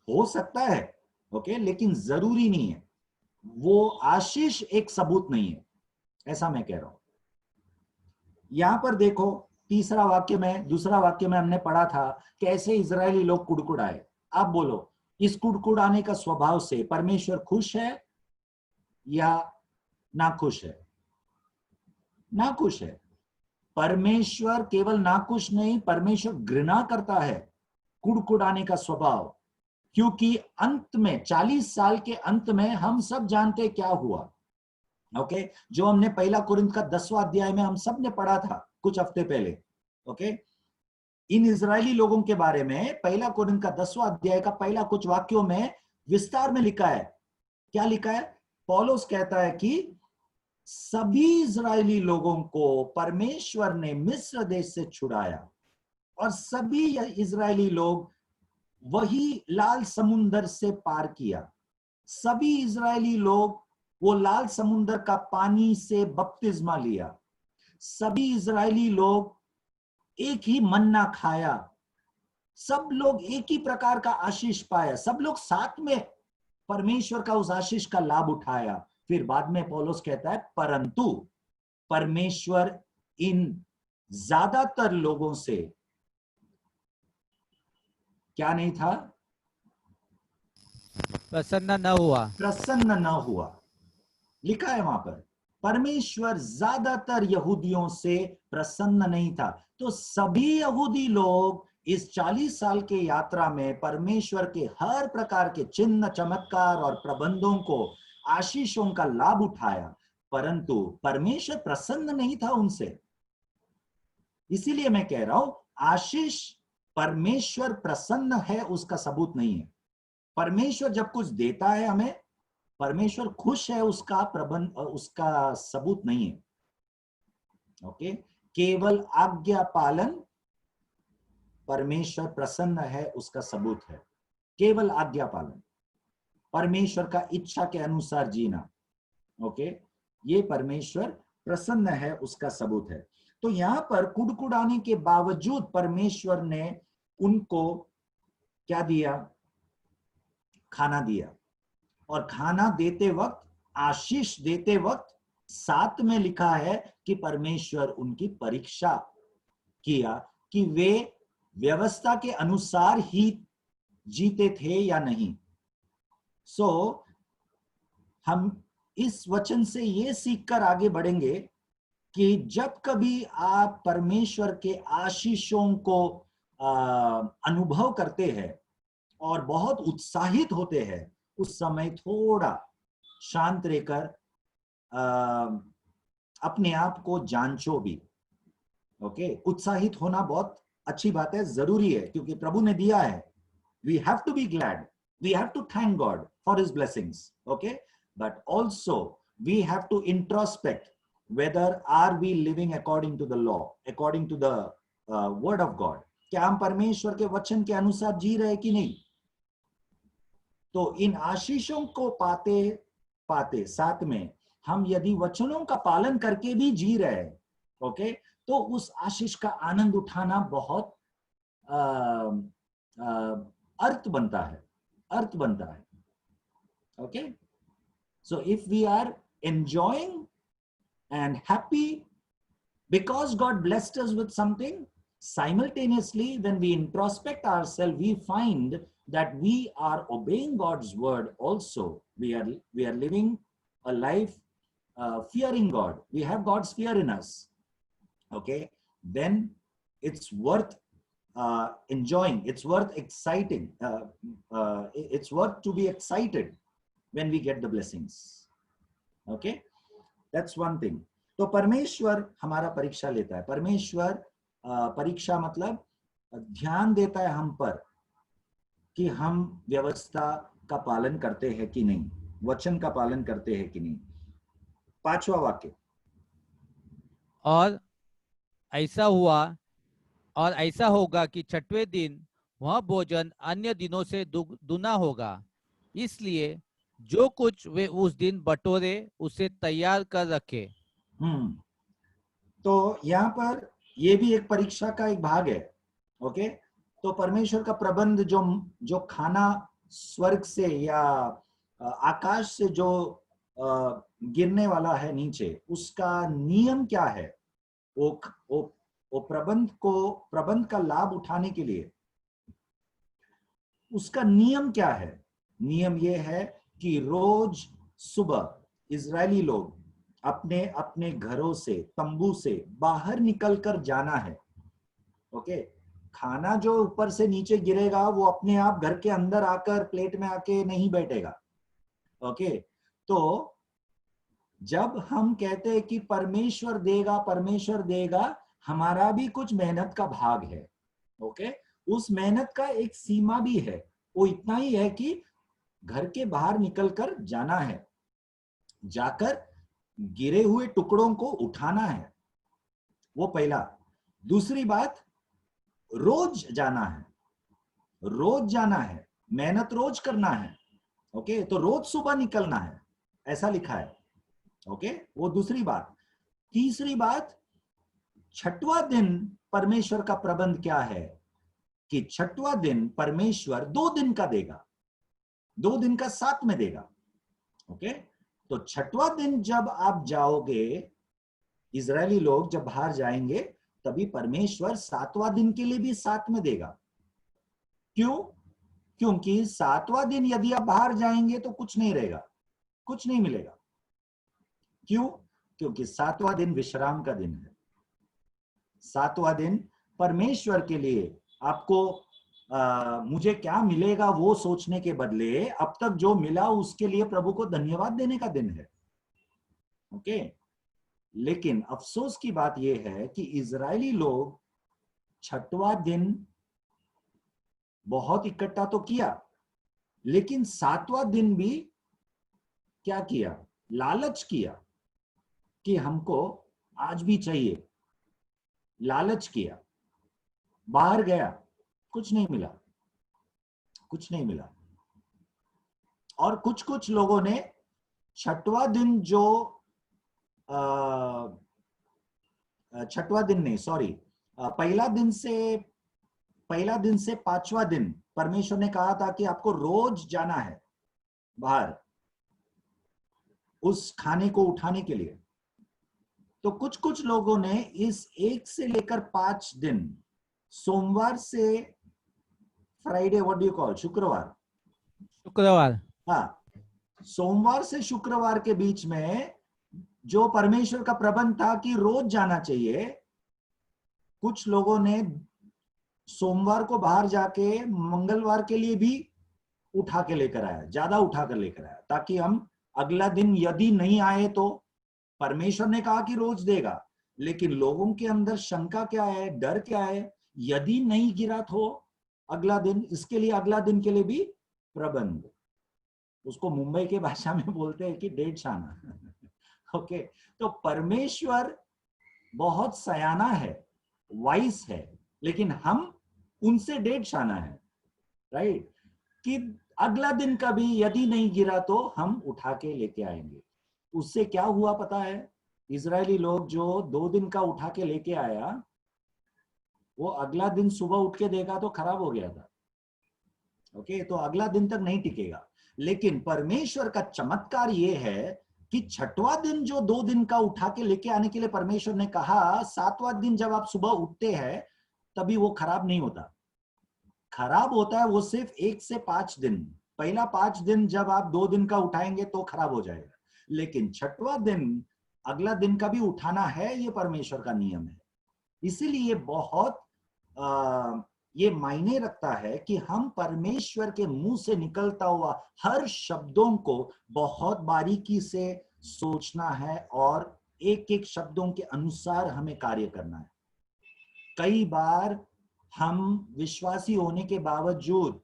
S1: हो सकता है, ओके, लेकिन जरूरी नहीं है। वो आशीष एक सबूत नहीं है, ऐसा मैं कह रहा हूं। यहां पर देखो, तीसरा वाक्य में, दूसरा वाक्य में हमने पढ़ा था कैसे इजरायली लोग कुड़कुड़ाए। आप बोलो, इस कुड़कुड़ाने का स्वभाव से परमेश्वर खुश है या नाखुश है? नाखुश है। परमेश्वर केवल नाखुश नहीं, परमेश्वर घृणा करता है कुड़कुड़ाने का स्वभाव, क्योंकि अंत में 40 साल के अंत में हम सब जानते क्या हुआ। ओके, जो हमने पहला कुरिन्थ का 10वां अध्याय में हम सब ने पढ़ा था कुछ हफ्ते पहले। ओके, इन इजरायली लोगों के बारे में पहला कुरिन्थ का 10वां अध्याय का पहला कुछ वाक्यों में विस्तार में लिखा है। क्या लिखा है? पौलुस कहता है कि सभी इजरायली लोगों को परमेश्वर ने मिस्र देश से छुड़ाया, और सभी इजरायली लोग वही लाल समुंदर से पार किया। सभी इजरायली लोग वो लाल समुंदर का पानी से बपतिस्मा लिया। सभी इजरायली लोग एक ही मन्ना खाया। सब लोग एक ही प्रकार का आशीष पाया। सब लोग साथ में परमेश्वर का उस आशीष का लाभ उठाया। फिर बाद में पौलुस कहता है, परंतु परमेश्वर इन ज्यादातर लोगों से क्या नहीं था?
S2: प्रसन्न न हुआ।
S1: प्रसन्न न हुआ। लिखा है वहां पर, परमेश्वर ज्यादातर यहूदियों से प्रसन्न नहीं था। तो सभी यहूदी लोग इस 40 साल के यात्रा में परमेश्वर के हर प्रकार के चिन्ह, चमत्कार और प्रबंधों को, आशीषों का लाभ उठाया, परंतु परमेश्वर प्रसन्न नहीं था उनसे। इसीलिए मैं कह रहा हूं, आशीष परमेश्वर प्रसन्न है उसका सबूत नहीं है। परमेश्वर जब कुछ देता है हमें, परमेश्वर खुश है उसका प्रबंध, उसका सबूत नहीं है। ओके, केवल आज्ञा पालन परमेश्वर प्रसन्न है उसका सबूत है। केवल आज्ञा पालन, परमेश्वर का इच्छा के अनुसार जीना, ओके, ये परमेश्वर प्रसन्न है उसका सबूत है। तो यहां पर कुड़कुड़ाने के बावजूद परमेश्वर ने उनको क्या दिया? खाना दिया। और खाना देते वक्त, आशीष देते वक्त, साथ में लिखा है कि परमेश्वर उनकी परीक्षा किया कि वे व्यवस्था के अनुसार ही जीते थे या नहीं। सो हम इस वचन से ये सीखकर आगे बढ़ेंगे कि जब कभी आप परमेश्वर के आशीषों को अनुभव करते हैं और बहुत उत्साहित होते हैं, उस समय थोड़ा शांत रहकर अपने आप को जांचो भी। ओके, उत्साहित होना बहुत अच्छी बात है, जरूरी है, क्योंकि प्रभु ने दिया है। We have to be glad, we have to thank God for his blessings. Okay, but also we have to introspect whether are we living according to the law, according to the word of God। क्या हम परमेश्वर के वचन के अनुसार जी रहे कि नहीं? तो इन आशीषों को पाते पाते साथ में हम यदि वचनों का पालन करके भी जी रहे हैं, ओके, तो उस आशीष का आनंद उठाना बहुत अर्थ बनता है, अर्थ बनता है। Okay, so if we are enjoying and happy because God blessed us with something, simultaneously when we introspect ourselves, we find that we are obeying God's word also. We are living a life fearing God. We have God's fear in us. Okay, then it's worth enjoying, it's worth exciting, it's worth to be excited when we get the blessings. Okay, that's one thing. तो परमेश्वर हमारा परीक्षा लेता है। परमेश्वर परीक्षा मतलब ध्यान देता है हम पर कि हम व्यवस्था का पालन करते हैं कि नहीं, वचन का पालन करते हैं कि नहीं। 5वां वाक्य,
S2: और ऐसा हुआ और ऐसा होगा कि छठवें दिन वह भोजन अन्य दिनों से दुना होगा, इसलिए जो कुछ वे उस दिन बटोरे उसे तैयार कर रखे।
S1: तो यहाँ पर ये भी एक परीक्षा का एक भाग है। ओके, तो परमेश्वर का प्रबंध जो जो खाना स्वर्ग से या आकाश से जो गिरने वाला है नीचे, उसका नियम क्या है? वो प्रबंध का लाभ उठाने के लिए उसका नियम क्या है? नियम ये है कि रोज सुबह इजरायली लोग अपने अपने घरों से, तंबू से बाहर निकलकर जाना है। ओके, खाना जो ऊपर से नीचे गिरेगा वो अपने आप घर के अंदर आकर प्लेट में आके नहीं बैठेगा। ओके, तो जब हम कहते हैं कि परमेश्वर देगा, हमारा भी कुछ मेहनत का भाग है। ओके, उस मेहनत का एक सीमा भी है। वो इतना ही है कि घर के बाहर निकलकर जाना है, जाकर गिरे हुए टुकड़ों को उठाना है, वो पहला। दूसरी बात, रोज जाना है, रोज जाना है, मेहनत रोज करना है। ओके, तो रोज सुबह निकलना है, ऐसा लिखा है। ओके, वो दूसरी बात। तीसरी बात, छठवां दिन परमेश्वर का प्रबंध क्या है कि छठवां दिन परमेश्वर 2 दिन का देगा, 2 दिन का साथ में देगा। ओके, तो छठवां दिन जब आप जाओगे, इजरायली लोग जब बाहर जाएंगे, तभी परमेश्वर 7वां दिन के लिए भी साथ में देगा। क्यों? क्योंकि 7वां दिन यदि आप बाहर जाएंगे तो कुछ नहीं रहेगा, कुछ नहीं मिलेगा। क्यों? क्योंकि 7वां दिन विश्राम का दिन है। 7वां दिन परमेश्वर के लिए आपको मुझे क्या मिलेगा वो सोचने के बदले अब तक जो मिला उसके लिए प्रभु को धन्यवाद देने का दिन है। ओके, लेकिन अफसोस की बात यह है कि इजरायली लोग छठवां दिन बहुत इकट्ठा तो किया, लेकिन 7वां दिन भी क्या किया? लालच किया कि हमको आज भी चाहिए। लालच किया, बाहर गया, कुछ नहीं मिला, कुछ नहीं मिला। और कुछ कुछ लोगों ने छठवां दिन जो छठवां दिन नहीं, सॉरी, पहला दिन से 5वां दिन परमेश्वर ने कहा था कि आपको रोज जाना है बाहर उस खाने को उठाने के लिए। तो कुछ कुछ लोगों ने इस 1 से लेकर 5 दिन, सोमवार से Friday, what do you call, शुक्रवार, हाँ, सोमवार से शुक्रवार के बीच में जो परमेश्वर का प्रबंध था कि रोज जाना चाहिए, कुछ लोगों ने सोमवार को बाहर जाके मंगलवार के लिए भी उठा के लेकर आया, ज्यादा उठा कर लेकर आया, ताकि हम अगला दिन यदि नहीं आए तो परमेश्वर ने कहा कि रोज देगा, लेकिन लोगों के अंदर शंका क्या है, डर क्या है, यदि नहीं गिरा तो अगला दिन, इसके लिए अगला दिन के लिए भी प्रबंध। उसको मुंबई के भाषा में बोलते हैं कि डेढ़ शाना। ओके, तो परमेश्वर बहुत सयाना है, वाइस है, लेकिन हम उनसे डेढ़ शाना है, राइट? कि अगला दिन कभी यदि नहीं गिरा तो हम उठा के लेके आएंगे। उससे क्या हुआ पता है? इजरायली लोग जो 2 दिन का उठा के लेके आया, वो अगला दिन सुबह उठ के देखा तो खराब हो गया था। ओके, तो अगला दिन तक नहीं टिकेगा। लेकिन परमेश्वर का चमत्कार ये है कि छठवां दिन जो 2 दिन का उठा के लेके आने के लिए परमेश्वर ने कहा, 7वां दिन जब आप सुबह उठते हैं तभी वो खराब नहीं होता। खराब होता है वो सिर्फ 1 से 5 दिन। पहला 5 दिन जब आप 2 दिन का उठाएंगे तो खराब हो जाएगा, लेकिन छठवां दिन, अगला दिन का भी उठाना है, ये परमेश्वर का नियम है। इसीलिए बहुत ये मायने रखता है कि हम परमेश्वर के मुंह से निकलता हुआ हर शब्दों को बहुत बारीकी से सोचना है और एक एक शब्दों के अनुसार हमें कार्य करना है। कई बार हम विश्वासी होने के बावजूद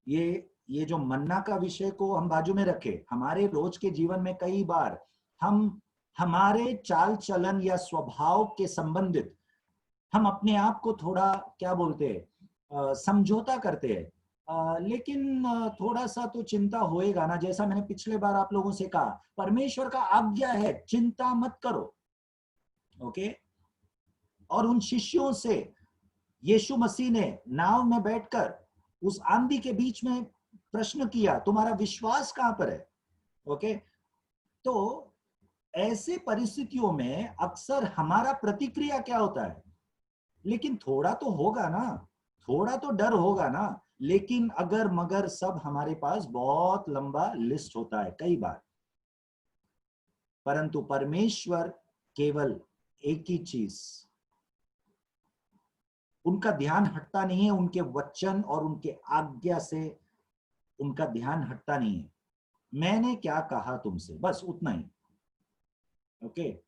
S1: ये जो मन्ना का विषय को हम बाजू में रखे, हमारे रोज के जीवन में कई बार हम हमारे चाल चलन या स्वभाव के संबंधित हम अपने आप को थोड़ा क्या बोलते हैं समझौता करते हैं। लेकिन थोड़ा सा तो चिंता होएगा ना, जैसा मैंने पिछले बार आप लोगों से कहा, परमेश्वर का आज्ञा है चिंता मत करो। ओके, और उन शिष्यों से यीशु मसीह ने नाव में बैठकर उस आंधी के बीच में प्रश्न किया, तुम्हारा विश्वास कहां पर है? ओके, तो ऐसे परिस्थितियों में अक्सर हमारा प्रतिक्रिया क्या होता है? लेकिन थोड़ा तो होगा ना, थोड़ा तो डर होगा ना। लेकिन अगर मगर सब हमारे पास बहुत लंबा लिस्ट होता है कई बार। परंतु परमेश्वर केवल एक ही चीज, उनका ध्यान हटता नहीं है, उनके वचन और उनके आज्ञा से उनका ध्यान हटता नहीं है। मैंने क्या कहा तुमसे, बस उतना ही। ओके,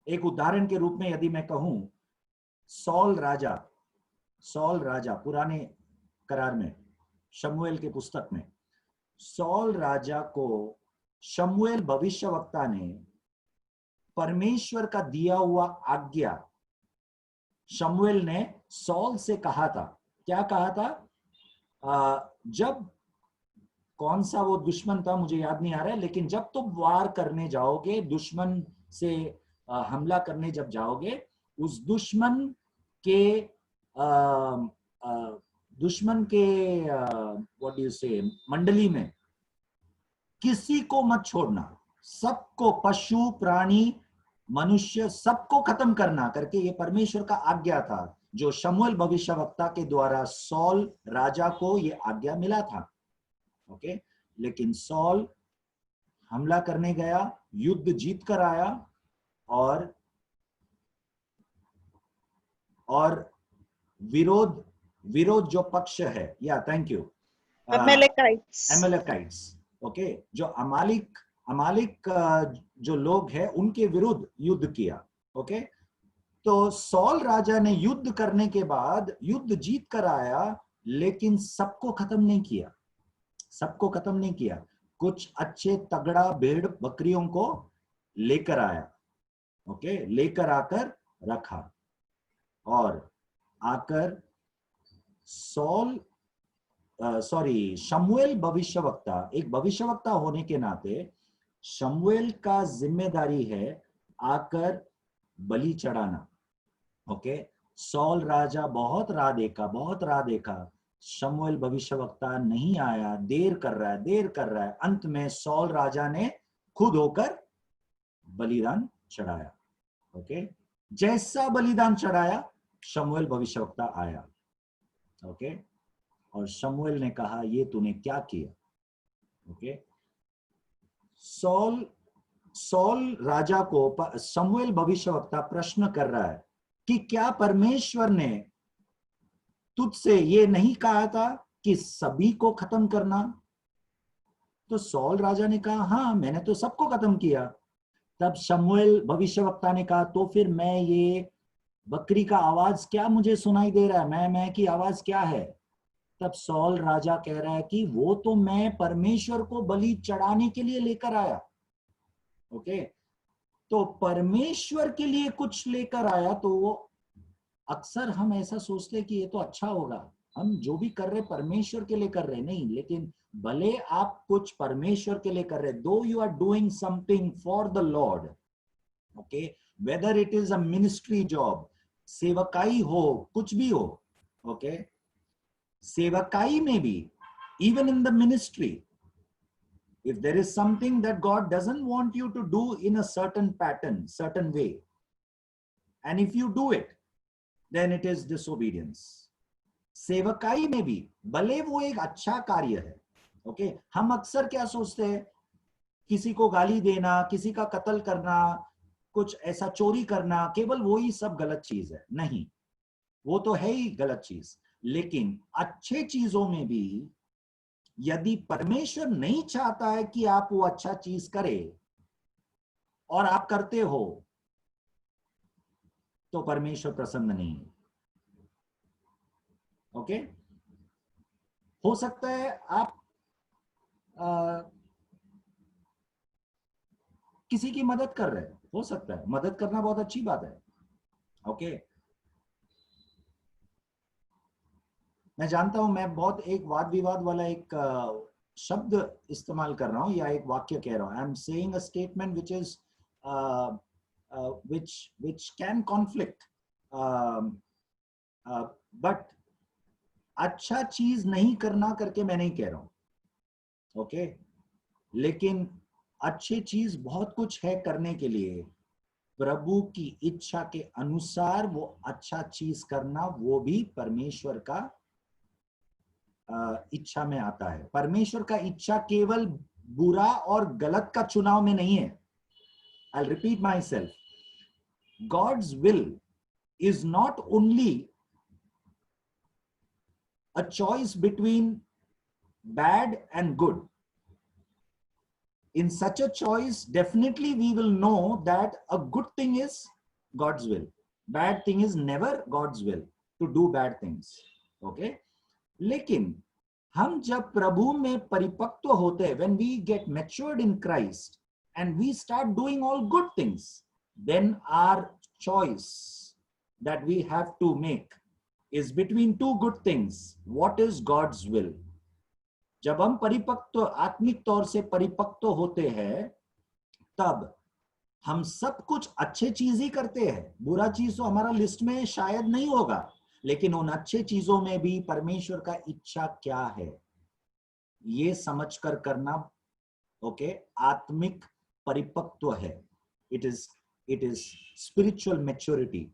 S1: एक उदाहरण के रूप में यदि मैं कहूं, सौल राजा पुराने करार में शमूएल के पुस्तक में, सौल राजा को शमूएल भविष्यवक्ता ने परमेश्वर का दिया हुआ आज्ञा शमूएल ने सौल से कहा था। क्या कहा था? जब कौन सा वो दुश्मन था मुझे याद नहीं आ रहा है, लेकिन जब तुम वार करने जाओगे, दुश्मन से हमला करने जब जाओगे, उस दुश्मन के व्हाट डू यू से मंडली में किसी को मत छोड़ना, सबको, पशु प्राणी मनुष्य सबको खत्म करना करके ये परमेश्वर का आज्ञा था, जो शमूएल भविष्यवक्ता के द्वारा सौल राजा को ये आज्ञा मिला था। ओके, लेकिन सौल हमला करने गया, युद्ध जीत कर आया, और विरोध जो पक्ष है, या थैंक यू, अमालेकाइट्स, ओके, जो अमालिक जो लोग हैं उनके विरुद्ध युद्ध किया। ओके, तो सौल राजा ने युद्ध करने के बाद युद्ध जीत कर आया, लेकिन सबको खत्म नहीं किया, कुछ अच्छे तगड़ा भेड़ बकरियों को लेकर आया। ओके, लेकर आकर रखा, और आकर शमूएल भविष्यवक्ता, एक भविष्यवक्ता होने के नाते शमूएल का जिम्मेदारी है आकर बलि चढ़ाना। ओके, सौल राजा बहुत राह देखा, शमूएल भविष्यवक्ता नहीं आया, देर कर रहा है। अंत में सौल राजा ने खुद होकर बलिदान चढ़ाया। ओके, जैसा बलिदान चढ़ाया, शमूएल भविष्यवक्ता आया। ओके, और शमूएल ने कहा, ये तूने क्या किया? ओके, सौल राजा को शमूएल भविष्यवक्ता प्रश्न कर रहा है कि क्या परमेश्वर ने तुझसे ये नहीं कहा था कि सभी को खत्म करना? तो सौल राजा ने कहा, हाँ मैंने तो सबको खत्म किया। तब शमूएल भविष्यवक्ता ने कहा, तो फिर मैं ये बकरी का आवाज क्या मुझे सुनाई दे रहा है, मैं की आवाज क्या है? तब सौल राजा कह रहा है कि वो तो मैं परमेश्वर को बलि चढ़ाने के लिए लेकर आया। ओके, तो परमेश्वर के लिए कुछ लेकर आया, तो अक्सर हम ऐसा सोचते हैं कि ये तो अच्छा होगा, हम जो भी कर रहे परमेश्वर के लिए कर रहे, नहीं, लेकिन भले आप कुछ परमेश्वर के लिए कर रहे, दो you are doing something for the lord, okay, whether it is a ministry job, सेवकाई हो, कुछ भी हो, ओके, सेवकाई में भी, even in the ministry, if there is something that God doesn't want you to do in a certain pattern, certain way, and if you do it, then it is disobedience. सेवकाई में भी भले वो एक अच्छा कार्य है, ओके, हम अक्सर क्या सोचते हैं, किसी को गाली देना, किसी का कत्ल करना, कुछ ऐसा चोरी करना, केवल वो ही सब गलत चीज है। नहीं, वो तो है ही गलत चीज, लेकिन अच्छे चीजों में भी यदि परमेश्वर नहीं चाहता है कि आप वो अच्छा चीज करें और आप करते हो, तो परमेश्वर प्रसन्न नहीं है। ओके, हो सकता है आप किसी की मदद कर रहे हो सकता है, मदद करना बहुत अच्छी बात है। ओके, मैं जानता हूं मैं बहुत एक वाद विवाद वाला एक शब्द इस्तेमाल कर रहा हूं या एक वाक्य कह रहा हूं। I am saying a statement which is which can conflict, but अच्छा चीज नहीं करना करके मैं नहीं कह रहा हूं। ओके, लेकिन अच्छी चीज बहुत कुछ है करने के लिए। प्रभु की इच्छा के अनुसार वो अच्छा चीज करना, वो भी परमेश्वर का इच्छा में आता है। परमेश्वर का इच्छा केवल बुरा और गलत का चुनाव में नहीं है। I'll repeat myself. God's will is not only a choice between bad and good. In such a choice, definitely we will know that a good thing is God's will. Bad thing is never God's will to do bad things. Okay? लेकिन हम जब प्रभु में परिपक्व होते हैं, when we get matured in Christ and we start doing all good things, then our choice that we have to make is between two good things. What is God's will? जब हम परिपक्व, आत्मिक तौर से परिपक्व होते हैं, तब हम सब कुछ अच्छे चीज ही करते हैं। बुरा चीज तो हमारा लिस्ट में शायद नहीं होगा, लेकिन उन अच्छे चीजों में भी परमेश्वर का इच्छा क्या है ये समझकर करना, ओके, आत्मिक परिपक्व है। It is spiritual maturity.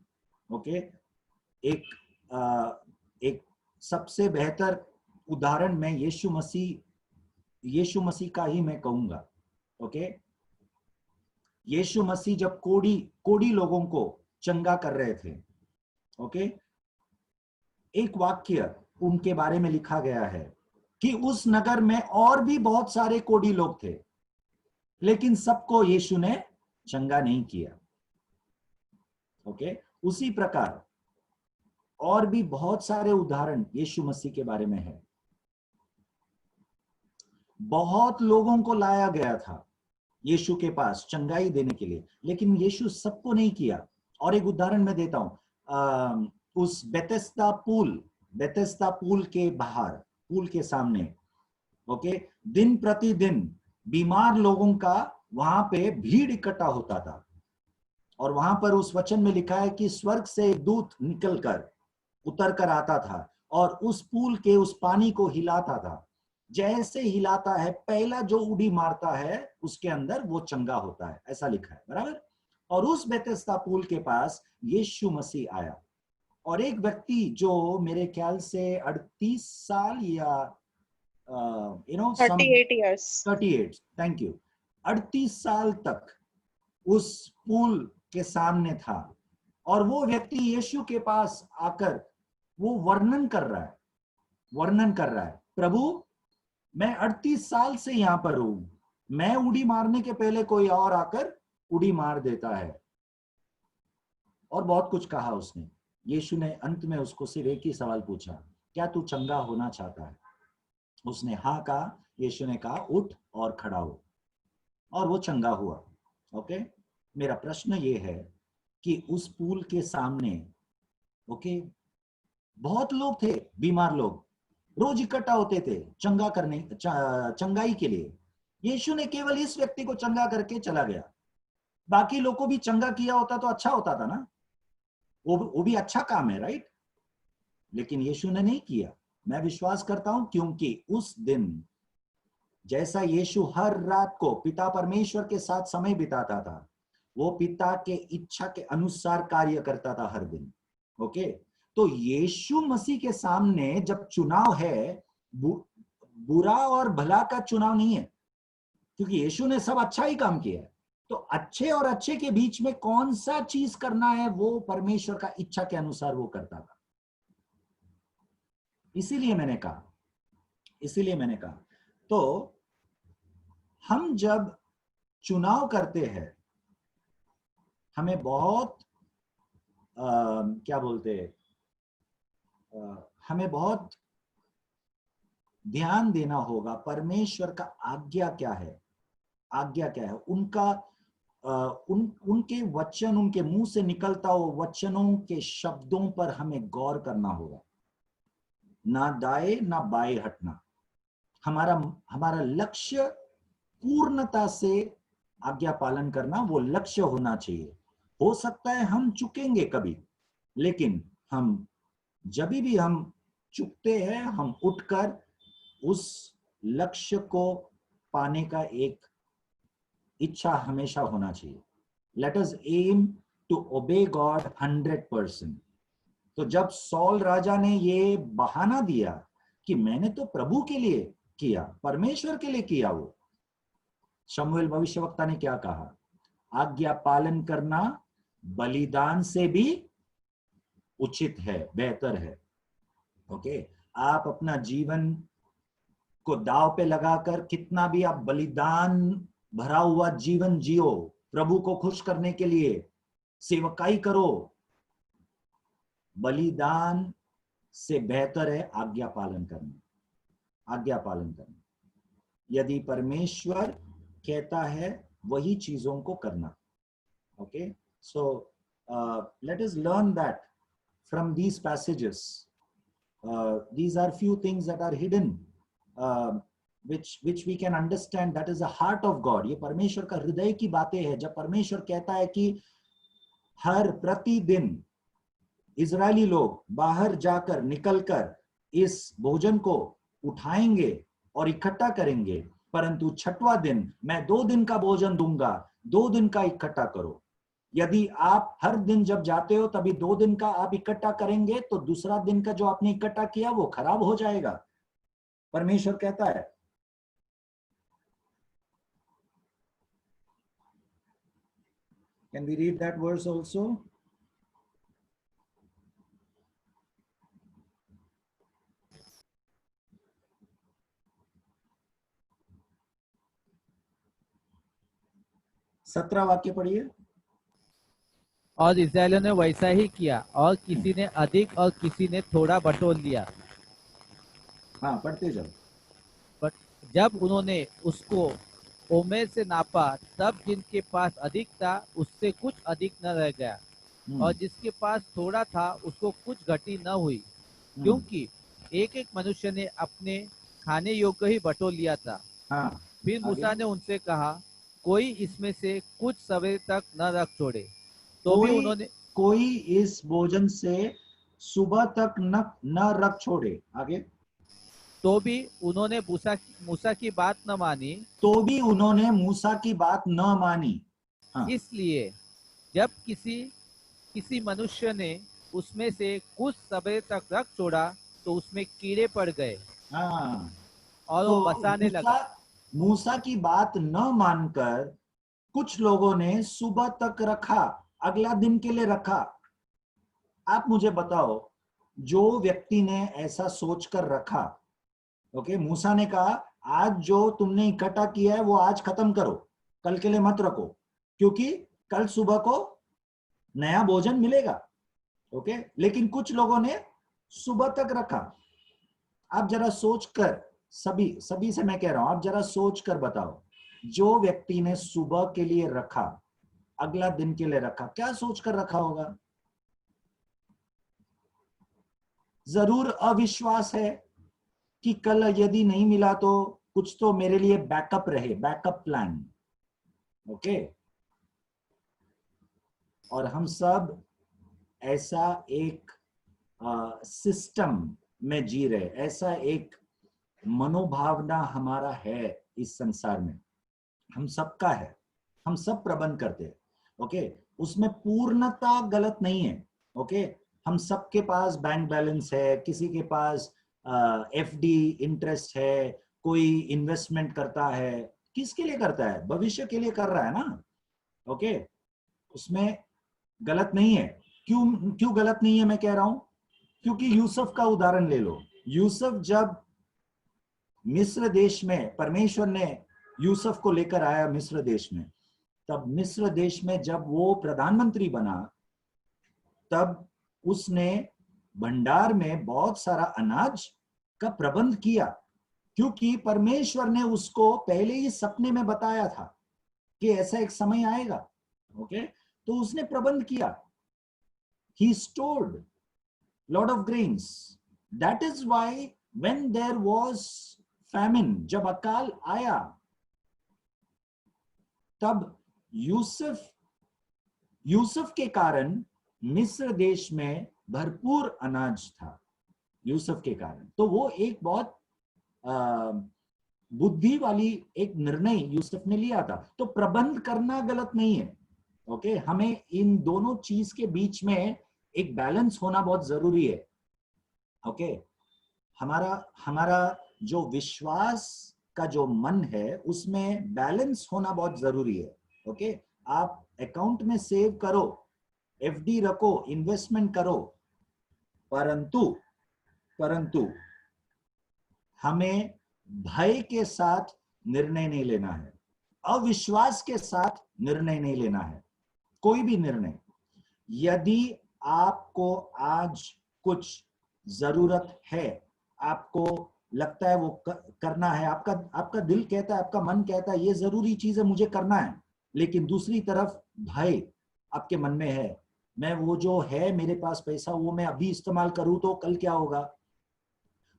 S1: Okay, एक सबसे बेहतर उदाहरण मैं यीशु मसीह का ही मैं कहूंगा। ओके, यीशु मसीह जब कोड़ी लोगों को चंगा कर रहे थे, ओके, एक वाक्य उनके बारे में लिखा गया है कि उस नगर में और भी बहुत सारे कोढ़ी लोग थे, लेकिन सबको यीशु ने चंगा नहीं किया। ओके, उसी प्रकार और भी बहुत सारे उदाहरण यीशु मसीह के बारे में है। बहुत लोगों को लाया गया था यीशु के पास चंगाई देने के लिए, लेकिन यीशु सबको नहीं किया। और एक उदाहरण मैं देता हूं, उस बेथेस्दा पुल के बाहर, पुल के सामने, ओके, दिन प्रतिदिन बीमार लोगों का वहां पे भीड़ इकट्ठा होता था। और वहां पर उस वचन में लिखा है कि स्वर्ग से एक दूत निकलकर उतर कर आता था और उस पुल के उस पानी को हिलाता था। जैसे हिलाता है, पहला जो उड़ी मारता है उसके अंदर वो चंगा होता है, ऐसा लिखा है, बराबर। और उस बेथेस्दा पुल के पास यीशु मसीह आया, और एक व्यक्ति जो मेरे ख्याल से 38 साल या
S3: 38 years,
S1: 38, थैंक यू, 38 साल तक उस पुल के सामने था। और वो व्यक्ति यीशु के पास आकर वो वर्णन कर रहा है, प्रभु मैं 38 साल से यहां पर हूं, मैं उड़ी मारने के पहले कोई और आकर उड़ी मार देता है। और बहुत कुछ कहा उसने। यीशु ने अंत में उसको सिर्फ एक ही सवाल पूछा, क्या तू चंगा होना चाहता है? उसने हाँ कहा। यीशु ने कहा उठ और खड़ा हो, और वो चंगा हुआ। ओके, मेरा प्रश्न ये है कि उस पुल के सामने, ओके, बहुत लोग थे, बीमार लोग रोज इकट्ठा होते थे चंगाई के लिए। यीशु ने केवल इस व्यक्ति को चंगा करके चला गया। बाकी लोग को भी चंगा किया होता तो अच्छा होता था ना, वो भी अच्छा काम है, राइट? लेकिन यीशु ने नहीं किया। मैं विश्वास करता हूं क्योंकि उस दिन जैसा यीशु हर रात को पिता परमेश्वर के साथ समय बिताता था, वो पिता के इच्छा के अनुसार कार्य करता था हर दिन। ओके, तो यीशु मसीह के सामने जब चुनाव है, बुरा और भला का चुनाव नहीं है, क्योंकि यीशु ने सब अच्छा ही काम किया है। तो अच्छे और अच्छे के बीच में कौन सा चीज करना है, वो परमेश्वर का इच्छा के अनुसार वो करता था। इसीलिए मैंने कहा तो हम जब चुनाव करते हैं, हमें बहुत क्या बोलते हमें बहुत ध्यान देना होगा परमेश्वर का आज्ञा क्या है, आज्ञा क्या है उनका। उनके वचन, उनके मुंह से निकलता हो वचनों के शब्दों पर हमें गौर करना होगा, ना दाएं ना बाएं हटना। हमारा हमारा लक्ष्य पूर्णता से आज्ञा पालन करना, वो लक्ष्य होना चाहिए। हो सकता है हम चुकेंगे कभी, लेकिन हम जब भी हम चुकते हैं हम उठकर उस लक्ष्य को पाने का एक इच्छा हमेशा होना चाहिए। Let us aim to obey God 100%। तो जब सॉल राजा ने ये बहाना दिया कि मैंने तो प्रभु के लिए किया, परमेश्वर के लिए किया, वो शमूएल भविष्यवक्ता ने क्या कहा, आज्ञा पालन करना बलिदान से भी उचित है, बेहतर है। ओके, आप अपना जीवन को दांव पे लगाकर कितना भी आप बलिदान भरा हुआ जीवन जियो, प्रभु को खुश करने के लिए सेवकाई करो, बलिदान से बेहतर है आज्ञा पालन करना, आज्ञा पालन करना। यदि परमेश्वर कहता है वही चीजों को करना। Okay, so let us learn that from these passages. These are few things that are hidden, which we can understand. That is the heart of God. ये परमेश्वर का हृदय की बातें हैं। जब परमेश्वर कहता है कि हर प्रतिदिन इजरायली लोग बाहर जाकर निकलकर इस भोजन को उठाएंगे और इकट्ठा करेंगे, परंतु छठवां दिन मैं 2 दिन का भोजन दूंगा, 2 दिन का इकट्ठा करो। यदि आप हर दिन जब जाते हो तभी 2 दिन का आप इकट्ठा करेंगे तो दूसरा दिन का जो आपने इकट्ठा किया वो खराब हो जाएगा, परमेश्वर कहता है। Can we read that verse also? सत्रह वाक्य पढ़िए।
S2: और इस्राएलियों ने वैसा ही किया, और किसी ने अधिक और किसी ने थोड़ा बटोर लिया।
S1: हाँ, पढ़ते जाओ।
S2: बट जब उन्होंने उसको ओमेर से नापा तब जिनके पास अधिक था उससे कुछ अधिक न रह गया, और जिसके पास थोड़ा था उसको कुछ घटी न हुई, क्योंकि एक एक मनुष्य ने अपने खाने योग्य ही बटोर लिया था।
S1: हाँ,
S2: फिर मूसा ने उनसे कहा, कोई इसमें से कुछ सवेरे तक न रख छोड़े। तो भी उन्होंने
S1: कोई इस भोजन से सुबह तक न रख छोड़े। आगे।
S2: तो भी उन्होंने मूसा की बात न मानी।
S1: तो भी उन्होंने मूसा की बात न मानी। हाँ।
S2: इसलिए जब किसी मनुष्य ने उसमें से कुछ सवेरे तक रख छोड़ा तो उसमें कीड़े पड़ गए।
S1: हाँ,
S2: और
S1: तो
S2: वो बसाने लगा।
S1: मूसा की बात न मानकर कुछ लोगों ने सुबह तक रखा, अगला दिन के लिए रखा। आप मुझे बताओ, जो व्यक्ति ने ऐसा सोचकर रखा, ओके, मूसा ने कहा आज जो तुमने इकट्ठा किया है वो आज खत्म करो, कल के लिए मत रखो, क्योंकि कल सुबह को नया भोजन मिलेगा। ओके, लेकिन कुछ लोगों ने सुबह तक रखा। आप जरा सोचकर, सभी से मैं कह रहा हूं, आप जरा सोचकर बताओ, जो व्यक्ति ने सुबह के लिए रखा, अगला दिन के लिए रखा, क्या सोचकर रखा होगा? जरूर अविश्वास है कि कल यदि नहीं मिला तो कुछ तो मेरे लिए बैकअप रहे, बैकअप प्लान। ओके, और हम सब ऐसा एक सिस्टम में जी रहे, ऐसा एक मनोभावना हमारा है इस संसार में, हम सबका है, हम सब प्रबंध करते हैं। ओके, उसमें पूर्णता गलत नहीं है। ओके, हम सबके पास बैंक बैलेंस है, किसी के पास एफडी इंटरेस्ट है, कोई इन्वेस्टमेंट करता है, किसके लिए करता है? भविष्य के लिए कर रहा है ना। ओके, उसमें गलत नहीं है। क्यों गलत नहीं है मैं कह रहा हूं? क्योंकि यूसुफ का उदाहरण ले लो। यूसुफ जब मिस्र देश में, परमेश्वर ने यूसुफ को लेकर आया मिस्र देश में, तब मिस्र देश में जब वो प्रधानमंत्री बना तब उसने भंडार में बहुत सारा अनाज का प्रबंध किया, क्योंकि परमेश्वर ने उसको पहले ही सपने में बताया था कि ऐसा एक समय आएगा। ओके, तो उसने प्रबंध किया। He stored lot of grains. That is why when there was famine, जब अकाल आया, तब यूसुफ के कारण मिस्र देश में भरपूर अनाज था, यूसुफ के कारण। तो वो एक बहुत बुद्धि वाली एक निर्णय यूसुफ ने लिया था। तो प्रबंध करना गलत नहीं है। ओके, हमें इन दोनों चीज के बीच में एक बैलेंस होना बहुत जरूरी है। ओके, हमारा जो विश्वास का जो मन है उसमें बैलेंस होना बहुत जरूरी है। ओके, आप अकाउंट में सेव करो, एफडी रखो, इन्वेस्टमेंट करो, परंतु हमें भय के साथ निर्णय नहीं लेना है, अविश्वास के साथ निर्णय नहीं लेना है, कोई भी निर्णय। यदि आपको आज कुछ जरूरत है, आपको लगता है वो करना है, आपका दिल कहता है, आपका मन कहता है ये जरूरी चीज है, मुझे करना है, लेकिन दूसरी तरफ भय आपके मन में है, मैं वो जो है मेरे पास पैसा, वो मैं अभी इस्तेमाल करूं तो कल क्या होगा।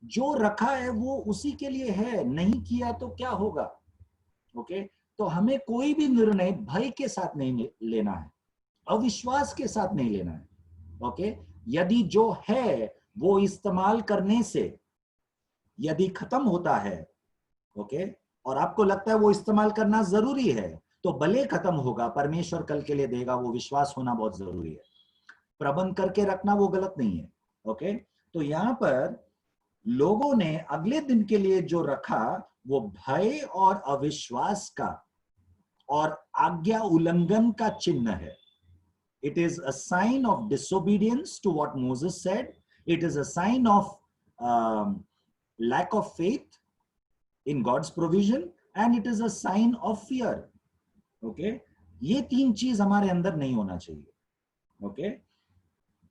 S1: जो रखा है वो उसी के लिए है, नहीं किया तो क्या होगा। ओके, तो हमें कोई भी निर्णय भय के साथ नहीं लेना है, अविश्वास के साथ नहीं लेना है। ओके, यदि जो है वो इस्तेमाल करने से यदि खत्म होता है, ओके, और आपको लगता है वो इस्तेमाल करना जरूरी है, तो भले खत्म होगा, परमेश्वर कल के लिए देगा, वो विश्वास होना बहुत जरूरी है। प्रबंध करके रखना वो गलत नहीं है। ओके, तो यहां पर लोगों ने अगले दिन के लिए जो रखा वो भय और अविश्वास का और आज्ञा उल्लंघन का चिन्ह है। It is a sign of disobedience to what Moses said. It is a sign of lack of faith in God's provision, and it is a sign of fear. Okay, ये तीन चीज हमारे अंदर नहीं होना चाहिए। Okay,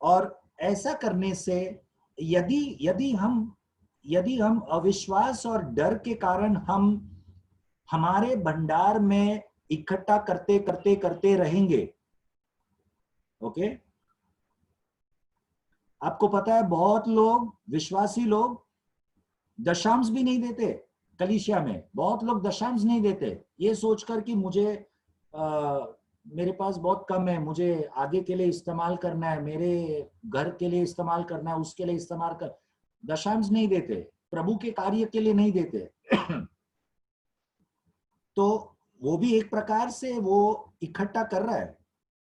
S1: और ऐसा करने से यदि हम अविश्वास और डर के कारण हम हमारे भंडार में इकट्ठा करते रहेंगे, ओके, आपको पता है बहुत लोग, विश्वासी लोग दशांश भी नहीं देते। कलीसिया में बहुत लोग दशांश नहीं देते, ये सोचकर कि मेरे पास बहुत कम है, मुझे आगे के लिए इस्तेमाल करना है, मेरे घर के लिए इस्तेमाल करना है, उसके लिए इस्तेमाल कर, दशांश नहीं देते, प्रभु के कार्य के लिए नहीं देते। तो वो भी एक प्रकार से वो इकट्ठा कर रहा है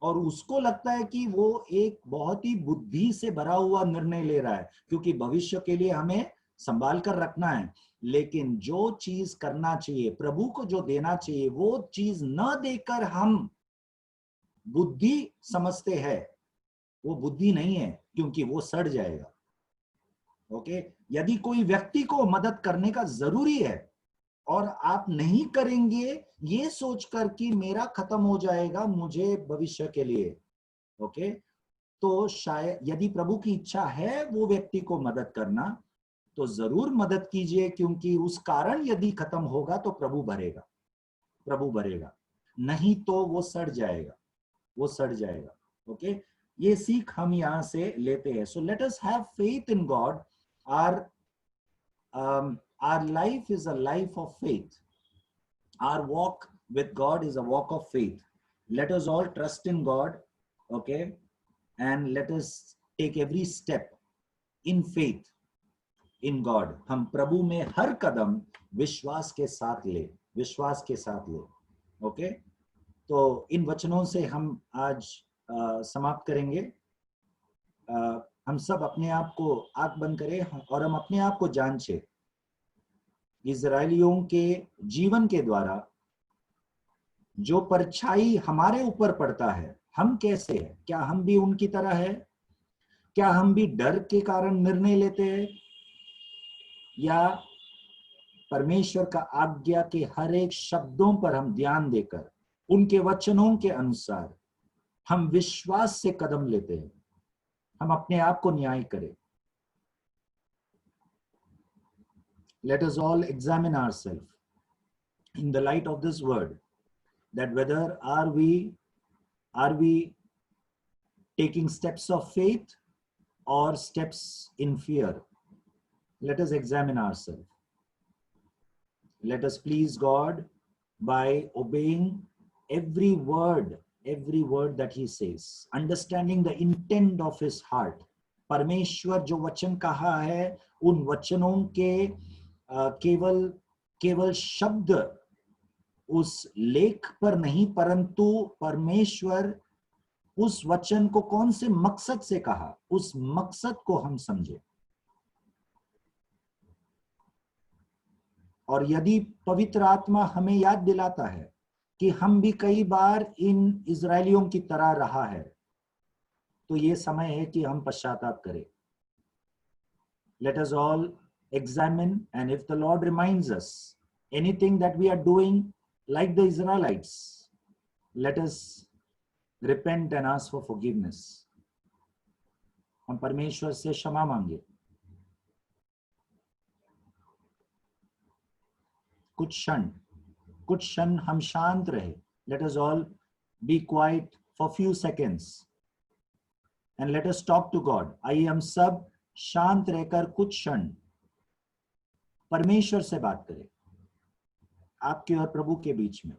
S1: और उसको लगता है कि वो एक बहुत ही बुद्धि से भरा हुआ निर्णय ले रहा है, क्योंकि भविष्य के लिए हमें संभाल कर रखना है। लेकिन जो चीज करना चाहिए, प्रभु को जो देना चाहिए, वो चीज न देकर हम बुद्धि समझते हैं, वो बुद्धि नहीं है, क्योंकि वो सड़ जाएगा। ओके, यदि कोई व्यक्ति को मदद करने का जरूरी है और आप नहीं करेंगे ये सोचकर कि मेरा खत्म हो जाएगा मुझे भविष्य के लिए, ओके, तो शायद यदि प्रभु की इच्छा है वो व्यक्ति को मदद करना, तो जरूर मदद कीजिए, क्योंकि उस कारण यदि खत्म होगा तो प्रभु भरेगा, नहीं तो वो सड़ जाएगा। ओके, ये सीख हम यहां से लेते हैं। So let us have faith in God. Our life is a life of faith. Our walk with God is a walk of faith. Let us all trust in God, okay, and let us take every step in faith in God. हम प्रभु में हर कदम विश्वास के साथ ले, okay. तो इन वचनों से हम आज समाप्त करेंगे। हम सब अपने आप को आंख बंद करें और हम अपने आप को जांचें, इजराइलियों के जीवन के द्वारा जो परछाई हमारे ऊपर पड़ता है, हम कैसे हैं? क्या हम भी उनकी तरह है? क्या हम भी डर के कारण निर्णय लेते हैं, या परमेश्वर का आज्ञा के हर एक शब्दों पर हम ध्यान देकर उनके वचनों के अनुसार हम विश्वास से कदम लेते हैं? हम अपने आप को न्याय करें. Let us all examine ourselves in the light of this word, that whether are we taking steps of faith or steps in fear. Let us examine ourselves. Let us please God by obeying every word that he says, understanding the intent of his heart. परमेश्वर जो वचन कहा है, उन वचनों के केवल शब्द उस लेख पर नहीं, परंतु परमेश्वर उस वचन को कौन से मकसद से कहा, उस मकसद को हम समझे. और यदि पवित्र आत्मा हमें याद दिलाता है कि हम भी कई बार इन इजरायलियों की तरह रहा है, तो ये समय है कि हम पश्चाताप करें. Let us all examine, and if the Lord reminds us anything that we are doing like the Israelites, let us repent and ask for forgiveness. हम परमेश्वर से क्षमा मांगे. कुछ क्षण हम शांत रहे. Let us all be quiet for few seconds and let us talk to God. आइए हम सब शांत रहकर कुछ क्षण परमेश्वर से बात करें, आपके और प्रभु के बीच में.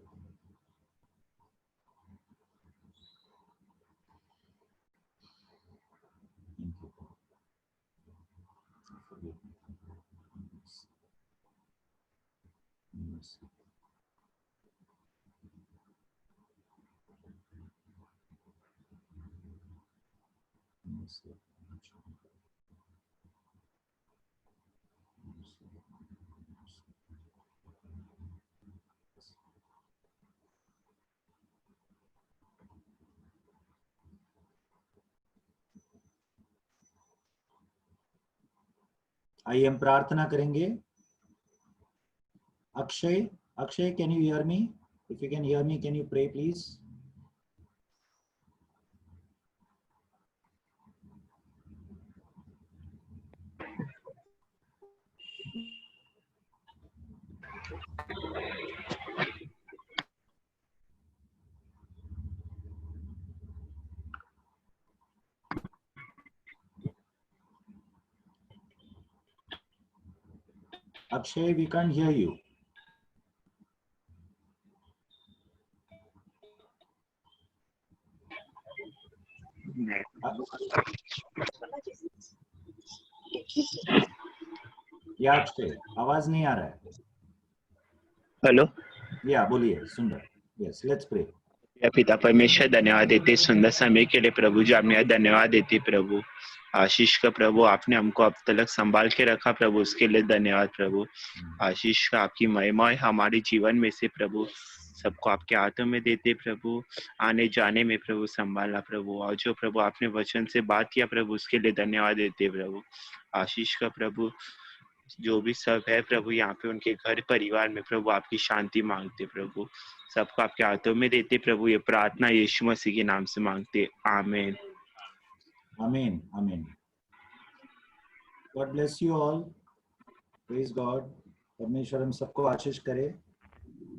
S1: आइए हम प्रार्थना करेंगे. Akshay, can you hear me? If you can hear me, can you pray please? Akshay, we can't hear you. या अक्षय, आवाज नहीं आ रहा है.
S3: हेलो.
S1: या बोलिए, सुंदर. Yes, let's pray.
S3: या पिता परमेश्वर, धन्यवाद देते सुंदर समय के लिए प्रभु जी. आपने धन्यवाद देते प्रभु. आशीष का प्रभु, आपने हमको अब तक संभाल के रखा प्रभु, उसके लिए धन्यवाद प्रभु. आशीष का आपकी महिमा हमारे जीवन में से प्रभु, सबको आपके हाथों में देते प्रभु. आने जाने में प्रभु संभालना प्रभु, और जो प्रभु आपने वचन से बात किया प्रभु, उसके लिए धन्यवाद देते प्रभु. आशीष का प्रभु, जो भी सब है प्रभु यहाँ पे, उनके घर परिवार में प्रभु आपकी शांति मांगते प्रभु, सबको आपके हाथों में देते प्रभु. ये प्रार्थना यीशु मसीह के नाम से मांगते. आमीन.
S1: आमीन. आमीन. God bless you all. Praise God. परमेश्वर हम सबको आशीष करे.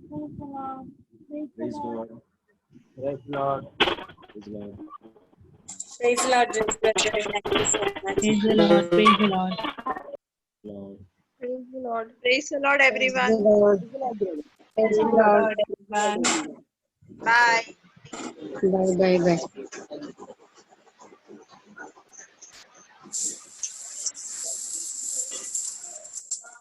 S1: Praise God.
S3: Praise Lord.
S1: Praise Lord.
S4: Praise the Lord.
S5: Praise the Lord. Praise the Lord.
S1: Lord.
S4: Praise the Lord. Praise the Lord, everyone.
S5: Praise the Lord.
S4: Bye.
S5: Bye bye bye.